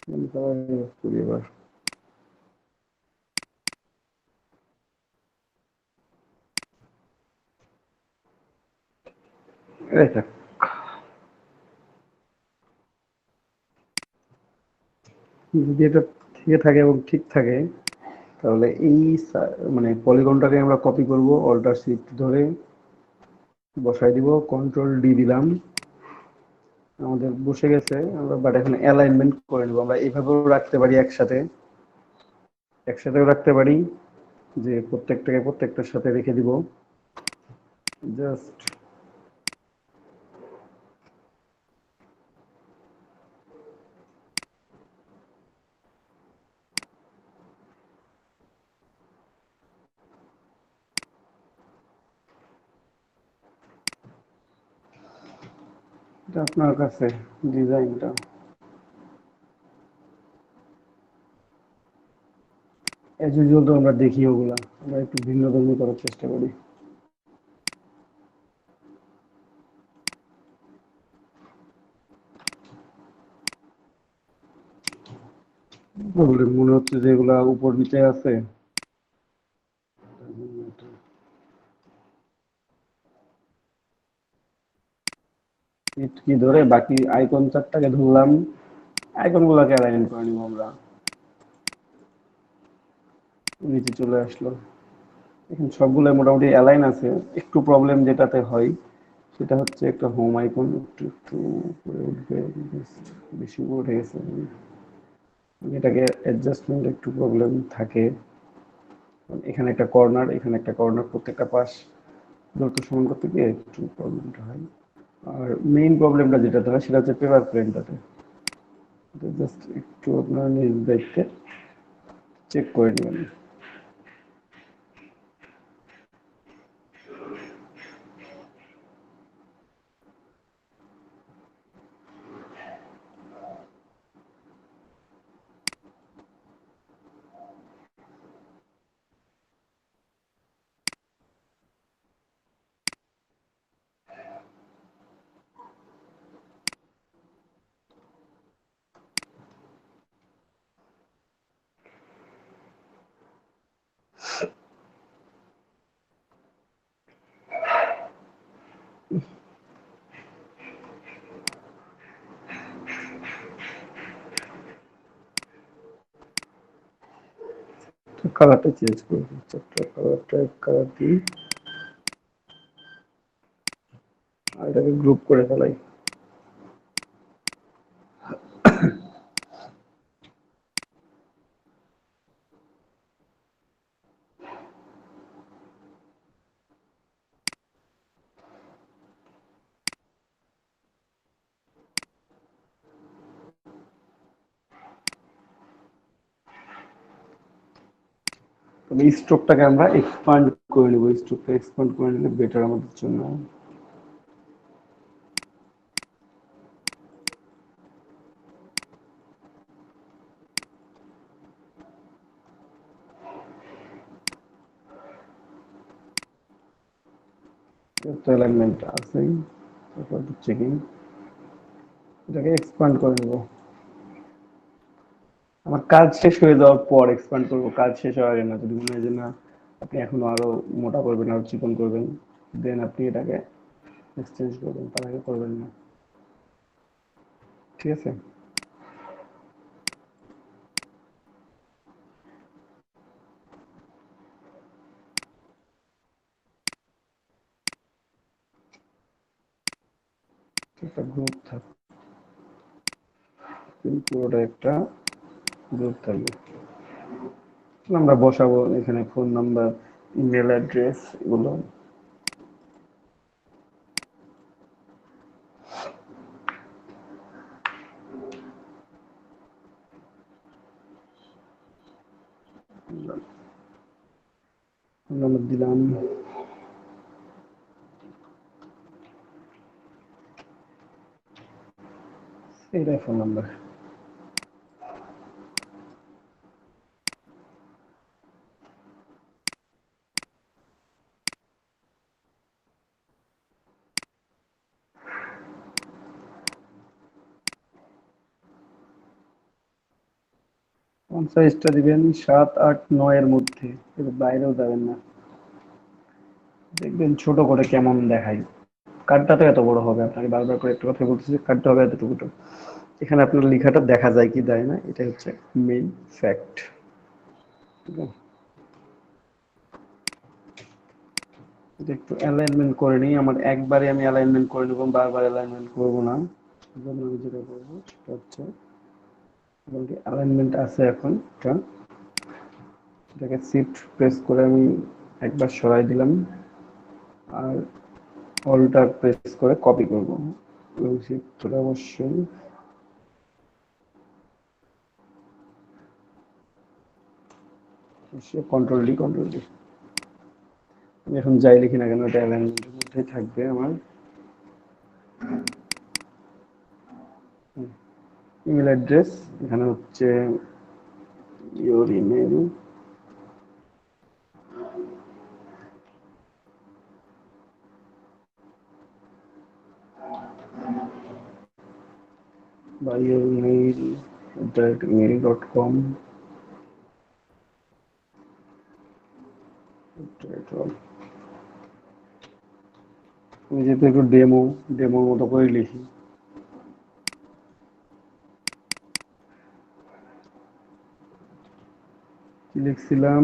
কোন কালার ইউজ করি এবার। এটা যদি এটা থেকে থাকে এবং ঠিক থাকে, তাহলে এই মানে পলিগনটাকে আমরা কপি করব, অল্টার শিফট ধরে বসাই দিব, কন্ট্রোল ডি দিলাম, আমাদের বসে গেছে। আমরা বাট এখন অ্যালাইনমেন্ট করে নেব, আমরা এইভাবেও রাখতে পারি, একসাথেও রাখতে পারি, যে প্রত্যেকটাকে প্রত্যেকটার সাথে রেখে দিব। জাস্ট এটা আপনার কাছে ডিজাইনটা এজ ইউজুয়াল তো আমরা দেখি, ওগুলা আমরা একটু ভিন্ন ধর্মী করার চেষ্টা করি। মনে হচ্ছে যে এগুলা উপর নিচে আছে, কি ধরে বাকি আইকন চারটাকে ধরলাম, আইকন গুলাকে অ্যালাইন করে নিব আমরা। নিচে চলে আসলো, এখন সবগুলো মোটামুটি অ্যালাইন আছে। একটু প্রবলেম যেটাতে হয় সেটা হচ্ছে একটা হোম আইকন একটু একটু উপরে উঠবে, বেশি উপরে উঠে গেছে, এটাকে অ্যাডজাস্টমেন্ট একটু প্রবলেম থাকে। এখানে একটা কর্নার, এখানে একটা কর্নার, প্রত্যেকটা পাশ দূরত্ব সমান করতে গিয়ে একটু প্রবলেমটা হয়। আর মেইন প্রবলেমটা যেটাতে হয় সেটা হচ্ছে পেপার প্লেনটাতে। জাস্ট একটু আপনার নিজ দায়িত্বে চেক করে নেবেন। কালারটা চেঞ্জ করে দিই, চ্যাপ্টার কালারটা এক কালার দিই, আর এটাকে গ্রুপ করে ফেলাই। তবে এই স্ট্রোকটাকে আমরা এক্সপান্ড করে নেবো, স্ট্রোকটা এক্সপান্ড করে নিলে বেটার আমাদের জন্য। অ্যালাইনমেন্ট আছেই, তারপর চেকিং, এটাকে এক্সপান্ড করে নেবো। আমার কাজ শেষ হয়ে যাওয়ার পর এক্সপান্ড করবো, কাজ শেষ হওয়ার আগে না। যদি মনে হয় যে না আপনি এখনো আরো মোটা করবেন, আরো চিকন করবেন, দেন আপনি এটাকে এক্সচেঞ্জ করবেন, তার আগে করবেন না। ঠিক আছে? একটা গ্রুপ থাকবে, পুরোটা একটা গ্রুপ থাকবে। আমরা বসাবো এখানে ফোন নাম্বার, ইমেল অ্যাড্রেস, এগুলো। ফোন নাম্বার দিলাম, এইটাই ফোন নাম্বার। ফন্ট সাইজটা দিবেন 7, 8, 9 এর মধ্যে, এর বাইরেও যাবেন না। দেখবেন ছোট করে কেমন দেখায়। কার্ডটা তো এত বড় হবে, আপনাকে বারবার করে একটা কথা বলতেছি, কার্ডটা হবে এতটুকু। এখানে আপনার লেখাটা দেখা যায় কি যায় না, এটা হচ্ছে মেইন ফ্যাক্ট। ঠিক আছে? এটা একটু অ্যালাইনমেন্ট করে নিই। আমার একবারে আমি অ্যালাইনমেন্ট করে নেবো, বারবার অ্যালাইনমেন্ট করবো না। এজন্য আমি যেটা করবো সেটা হচ্ছে, অ্যালাইনমেন্ট আছে এখন, এটাকে শিফট প্রেস করে আমি একবার সরাই দিলাম, আর অল্টার প্রেস করে কপি করবো। এবং শিফট ধরে অবশ্যই কন্ট্রোল ডি। আমি এখন যাই লিখি না কেন, এটা অ্যালাইনমেন্টের মধ্যেই থাকবে আমার। ইমেল অ্যাড্রেস এখানে হচ্ছে ইওর ইমেল, বা ইওর ইমেল @mail.com। আমি যেহেতু একটু ডেমোর মতো করে লিখি, কি লিখছিলাম,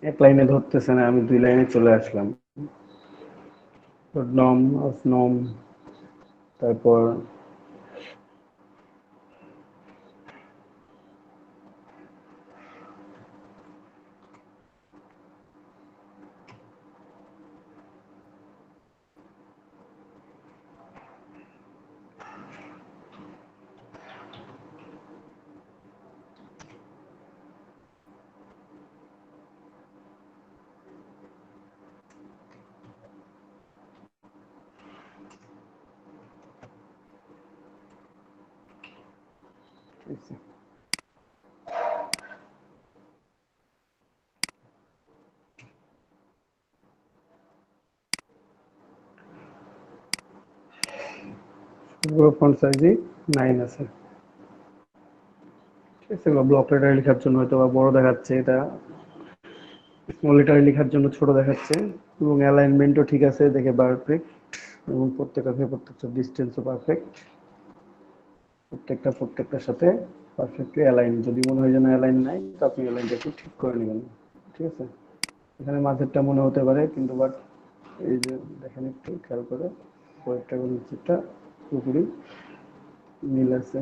এক লাইনে ধরতেছে না, আমি 2 লাইনে চলে আসলাম। তো নম অফ নম, তারপর পুরো ফন্ট সাইজই 9 আছে। ঠিক আছে, বা ব্লক লেটারে লেখার জন্য হয়তো বা বড় দেখাচ্ছে, এটা স্মল লেটারে লেখার জন্য ছোট দেখাচ্ছে। এবং অ্যালাইনমেন্টও ঠিক আছে, দেখে পারফেক্ট। এবং প্রত্যেকটা ডিস্টেন্সও পারফেক্ট, প্রত্যেকটার সাথে পারফেক্টলি অ্যালাইন। যদি মনে হয় যেন অ্যালাইন নাই, তো আপনি অ্যালাইনটা একটু ঠিক করে নেবেন। ঠিক আছে, এখানে মাঝেরটা মনে হতে পারে, কিন্তু বাট এই যে দেখেন একটু খেয়াল করে, পরেরটা এবং নিচেরটা পুরোপুরি মিল আছে।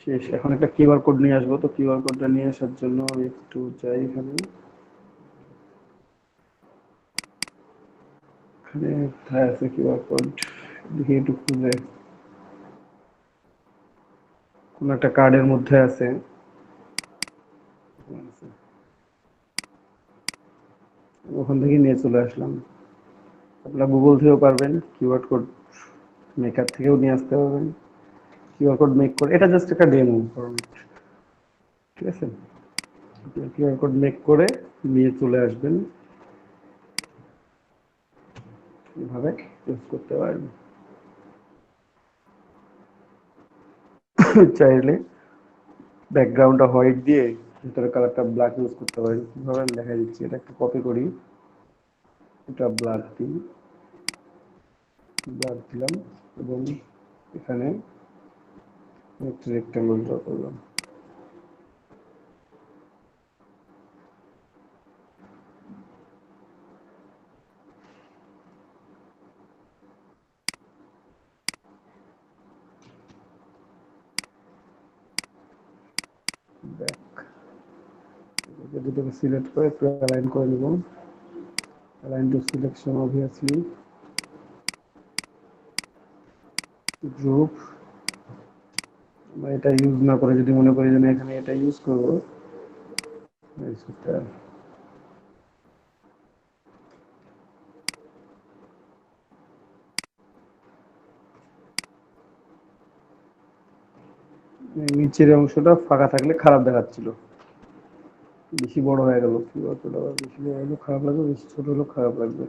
শেষ। এখন একটা কিউআর কোড নিয়ে আসবো, তো কিউআর কোডটা নিয়ে আসার জন্য আমি একটু যাই এখানে। এখানে কোথায় আছে কিউআর কোড, দেখি একটু খুঁজে। কোন একটা কার্ডের মধ্যে আছে। ওখান থেকে নিয়ে চলে আসলাম। আপনারা গুগল থেকেও পারবেন, কিউআর কোড মেকার থেকেও নিয়ে আসতে পারবেন। কিউআর কোড মেক করে, এটা জাস্ট একটা ডেমো ফরম্যাট। ঠিক আছে, কিউআর কোড মেক করে নিয়ে চলে আসবেন, এভাবে ইউজ করতে পারবেন। চাইলে ব্যাকগ্রাউন্ডটা হোয়াইট দিয়ে ভিতরে কালারটা ব্ল্যাক ইউজ করতে পারেন। কিভাবে আমি দেখা দিচ্ছি, এটা একটু কপি করি, এটা ব্ল্যাক দিই, ব্ল্যাক দিলাম এবং এখানে একটা রেক্টাঙ্গল ড্র করলাম। ব্যাক দুটোকে সিলেক্ট করে একটু অ্যালাইন করে নেব। Align two selection obviously, group. আমরা এটা ইউজ না করে যদি মনে করি যে না এখানে এটা ইউজ করবো, নিচের অংশটা ফাঁকা থাকলে খারাপ দেখাচ্ছিল, বেশি বড় হয়ে গেল। কি অতটা বেশি বড় হলেও খারাপ লাগবে, বেশি ছোট হলেও খারাপ লাগবে।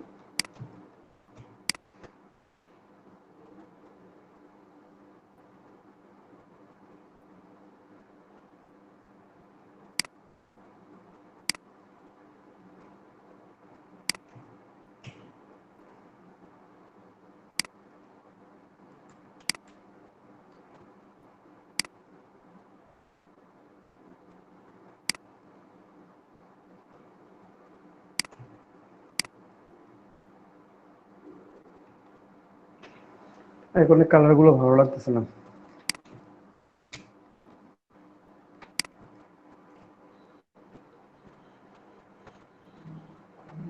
এখন কালার গুলো ভালো লাগতেছে না।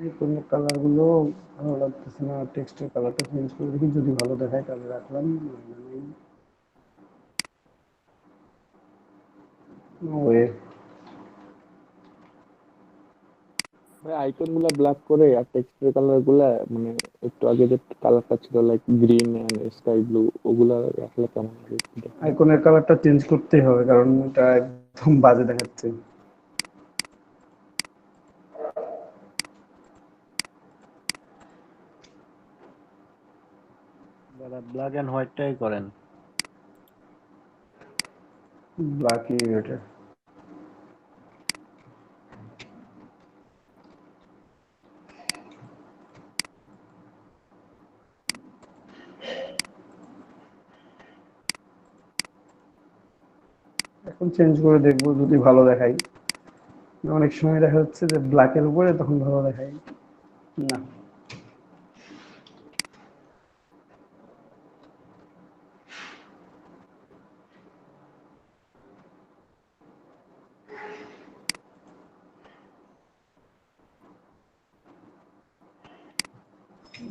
এখন কালার গুলো ভালো লাগতেছে না, টেক্সটের কালারটা চেঞ্জ করে দেখি, যদি ভালো দেখায় তাহলে রাখলাম। ওয়ে, ভাই আইকন গুলা ব্ল্যাক করে আর টেক্সটের কালার গুলা মানে একটু আগে যে কালারটা ছিল like green and sky blue, ওগুলা রাখলে কেমন হবে একটু দেখেন। আইকনের কালারটা চেঞ্জ করতেই হবে, কারণ এটা একদম বাজে দেখাচ্ছে। দাদা ব্ল্যাক এন্ড হোয়াইটটাই করেন। ব্ল্যাকই বেটার। চেঞ্জ করে দেখবো যদি ভালো দেখাই। অনেক সময় দেখা যাচ্ছে যে ব্ল্যাকের উপরে তখন ভালো দেখায় না।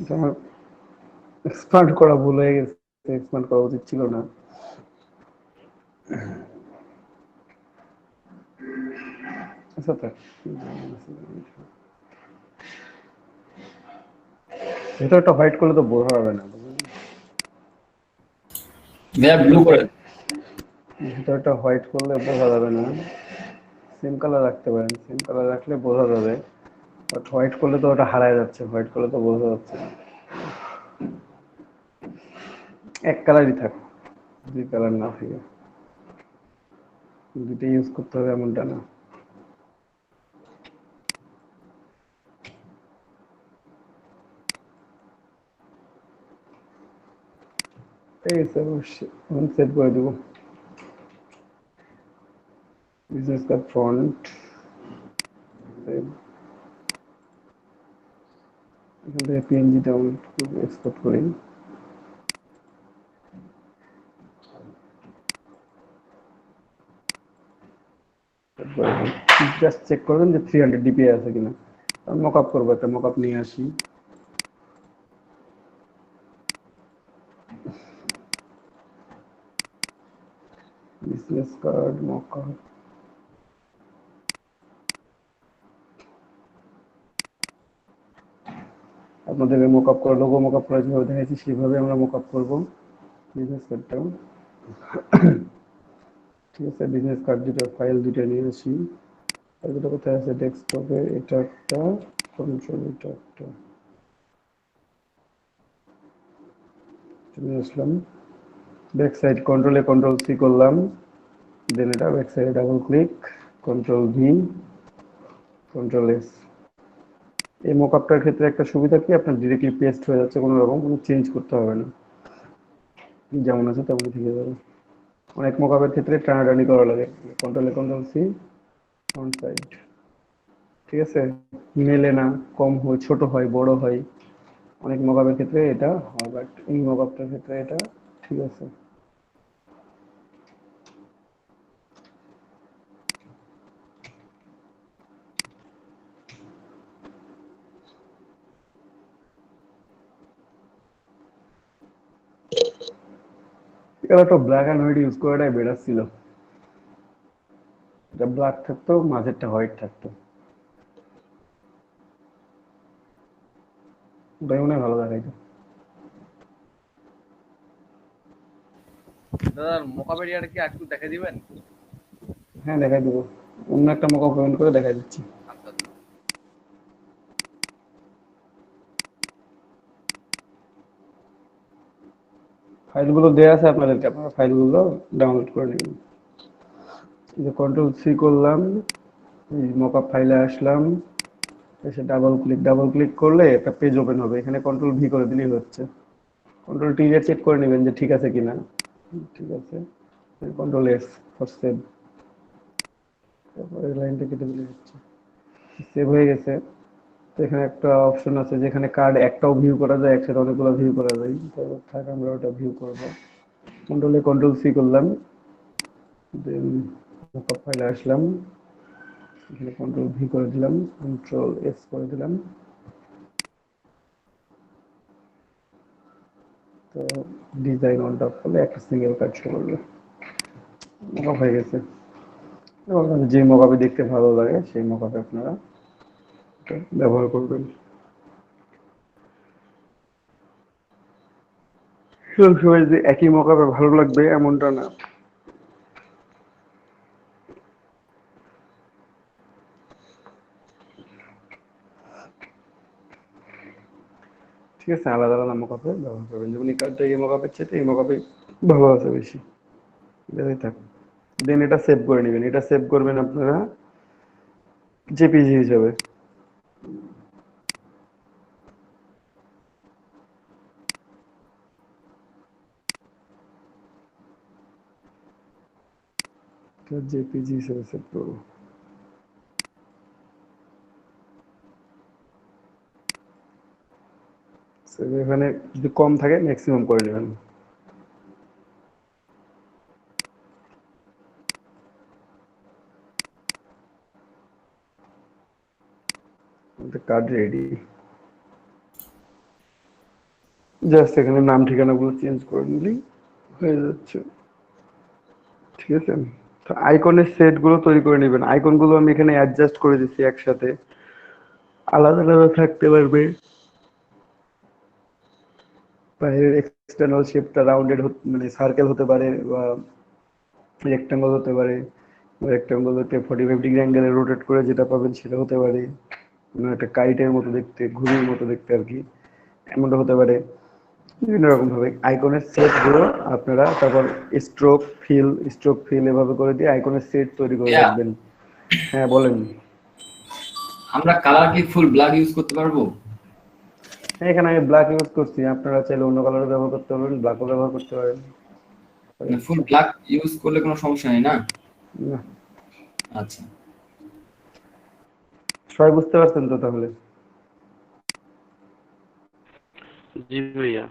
এটা আমার এক্সপান্ড করা ভুল হয়ে গেছে, এক্সপান্ড করা উচিত ছিল না। আচ্ছা থাক, ভেতরটা হোয়াইট করলে তো বোঝা যাবে না, ভাইয়া ব্লু করে দেন। ভেতরটা হোয়াইট করলে বোঝা যাবে না। সেম কালার রাখতে পারেন, সেম কালার রাখলে বোঝা যাবে, বাট হোয়াইট করলে তো ওটা হারায় যাচ্ছে, হোয়াইট করলে তো বোঝা যাচ্ছে না। এক কালারই থাক, দুই কালার না থাকে, দুটো ইউজ করতে হবে এমনটা না। এই আমি সেট করে দেবো বিজনেস কার্ড ফন্ট। এখান থেকে পিএনজি ডাউনলোড করে এক্সপোর্ট করি। জাস্ট চেক করবেন যে 300 ডিপিআই আছে কিনা। আমি মকআপ করবো, একটা মকআপ নিয়ে আসি। বিজনেস কার্ড মকআপ, আপনাদের মকআপ করা লোগো মকআপ করা যেভাবে দেখাচ্ছি সেভাবে আমরা মকআপ করবো বিজনেস কার্ডটাও। ঠিক আছে, বিজনেস কার্ড দুটো ফাইল দুটো নিয়ে আসি। ফাইল দুটো কোথায় আছে? ডেস্কটপে। এটা একটা, কন্ট্রোল, এটা একটা নিয়ে আসলাম। ব্যাক সাইড কন্ট্রোলে কন্ট্রোল সি করলাম, দেন এটা ব্যাক সাইডে double click, control V, control S. এই মকআপটার ক্ষেত্রে একটা সুবিধা কি, আপনার ডিরেক্টলি পেস্ট হয়ে যাচ্ছে, কোনো রকম কোনো চেঞ্জ করতে হবে না, যেমন আছে তেমনই থেকে যাবে। অনেক মকআপের ক্ষেত্রে টানাটানি করা লাগে। কন্ট্রোলে কন্ট্রোল সি, ফ্রন্ট সাইড। ঠিক আছে, মেলে না, কম হয়, ছোট হয়, বড় হয়, অনেক মকআপের ক্ষেত্রে এটা হয়, বাট এই মকআপটার ক্ষেত্রে এটা ঠিক আছে। কালারটা ব্ল্যাক অ্যান্ড হোয়াইট ইউজ করাটাই বেটার ছিল। এটা ব্ল্যাক থাকতো, মাঝেরটা হোয়াইট থাকতো, ওটাই মনে হয় ভালো দেখাইতো। দাদা মোকাবের ইয়ার কি একটু দেখে দিবেন? হ্যাঁ দেখাই দেবো, অন্য একটা মকআপ ওপেন করে দেখাই দিচ্ছি। আচ্ছা আচ্ছা। ফাইলগুলো দেওয়া আছে আপনাদেরকে, আপনারা ফাইলগুলো ডাউনলোড করে নেবেন। এই যে কন্ট্রোল সি করলাম, এই মকআপ ফাইলে আসলাম, এসে ডাবল ক্লিক করলে একটা পেজ ওপেন হবে। এখানে কন্ট্রোল ভি করে দিলেই হচ্ছে। কন্ট্রোল টি দিয়ে চেক করে নেবেন যে ঠিক আছে কিনা। ঠিক আছে, কন্ট্রোল এস ফর সেভ, তারপরে লাইনটা কেটে দিলে হচ্ছে। সেভ হয়ে গেছে। তো এখানে একটা অপশন আছে যেখানে কার্ড একটাও ভিউ করা যায়, একসাথে অনেকগুলো ভিউ করা যায়। তো থাক, আমরা ওটা ভিউ করব। কন্ট্রোলে কন্ট্রোল সি করলাম, দেন মকআপ ফাইলে আসলাম, এখানে কন্ট্রোল ভি করে দিলাম, কন্ট্রোল এস করে দিলাম। তো ডিজাইন অন টপ করলে একটা সিঙ্গেল কাজ করবে, মকআপ হয়ে গেছে। এবং যে মকআপে দেখতে ভালো লাগে সেই মকআপে আপনারা ব্যবহার করবেন। সবসময় যে একই মকআপে ভালো লাগবে এমনটা না। ঠিক আছে, আলাদা আলাদা মকআপে ব্যবহার করবেন। যেমন এই কার্ডটা এই মকআপের চেয়ে এই মকআপে ভালো আছে বেশি, এটাই থাক। দেন এটা সেভ করে নেবেন। এটা সেভ করবেন আপনারা জেপিজি হিসাবে। তো এটা জেপিজি সাবসেট প্রো। এখানে যদি কম থাকে ম্যাক্সিমাম করে নেবেন। কার্ড রেডি, জাস্ট এখানে নাম ঠিকানাগুলো চেঞ্জ করে নিলেই হয়ে যাচ্ছে। ঠিক আছে, তো আইকনের সেট গুলো তৈরি করে নেবেন। আইকন গুলো আমি এখানে অ্যাডজাস্ট করে দিচ্ছি একসাথে, আলাদা আলাদা থাকতে পারবে। বাইরের এক্সটার্নাল শেপটা রাউন্ডেড মানে সার্কেল হতে পারে, বা রেক্টাঙ্গল হতে পারে। রেক্টাঙ্গল হতে 45 ডিগ্রি অ্যাঙ্গেলে রোটেট করে যেটা পাবেন সেটা হতে পারে, মানে একটা কাইটের মতো দেখতে, ঘুড়ির মতো দেখতে আর কি, এমনটা হতে পারে। বিভিন্ন রকম ভাবে আইকনের সেট গুলো আপনারা তারপর স্ট্রোক ফিল এভাবে করে দিয়ে আইকনের সেট তৈরি করে ভাইয়া, রাখবেন। হ্যাঁ বলেন। আমরা কালার কি ফুল ব্ল্যাক ইউজ করতে পারবো? হ্যাঁ, এখানে আমি ব্ল্যাক ইউজ করছি, আপনারা চাইলে অন্য কালারও ব্যবহার করতে পারবেন, ব্ল্যাকও ব্যবহার করতে পারেন। ফুল ব্ল্যাক ইউজ করলে কোনো সমস্যা নেই না? না, আচ্ছা, সবাই বুঝতে পারছেন তো তাহলে? জি ভাইয়া।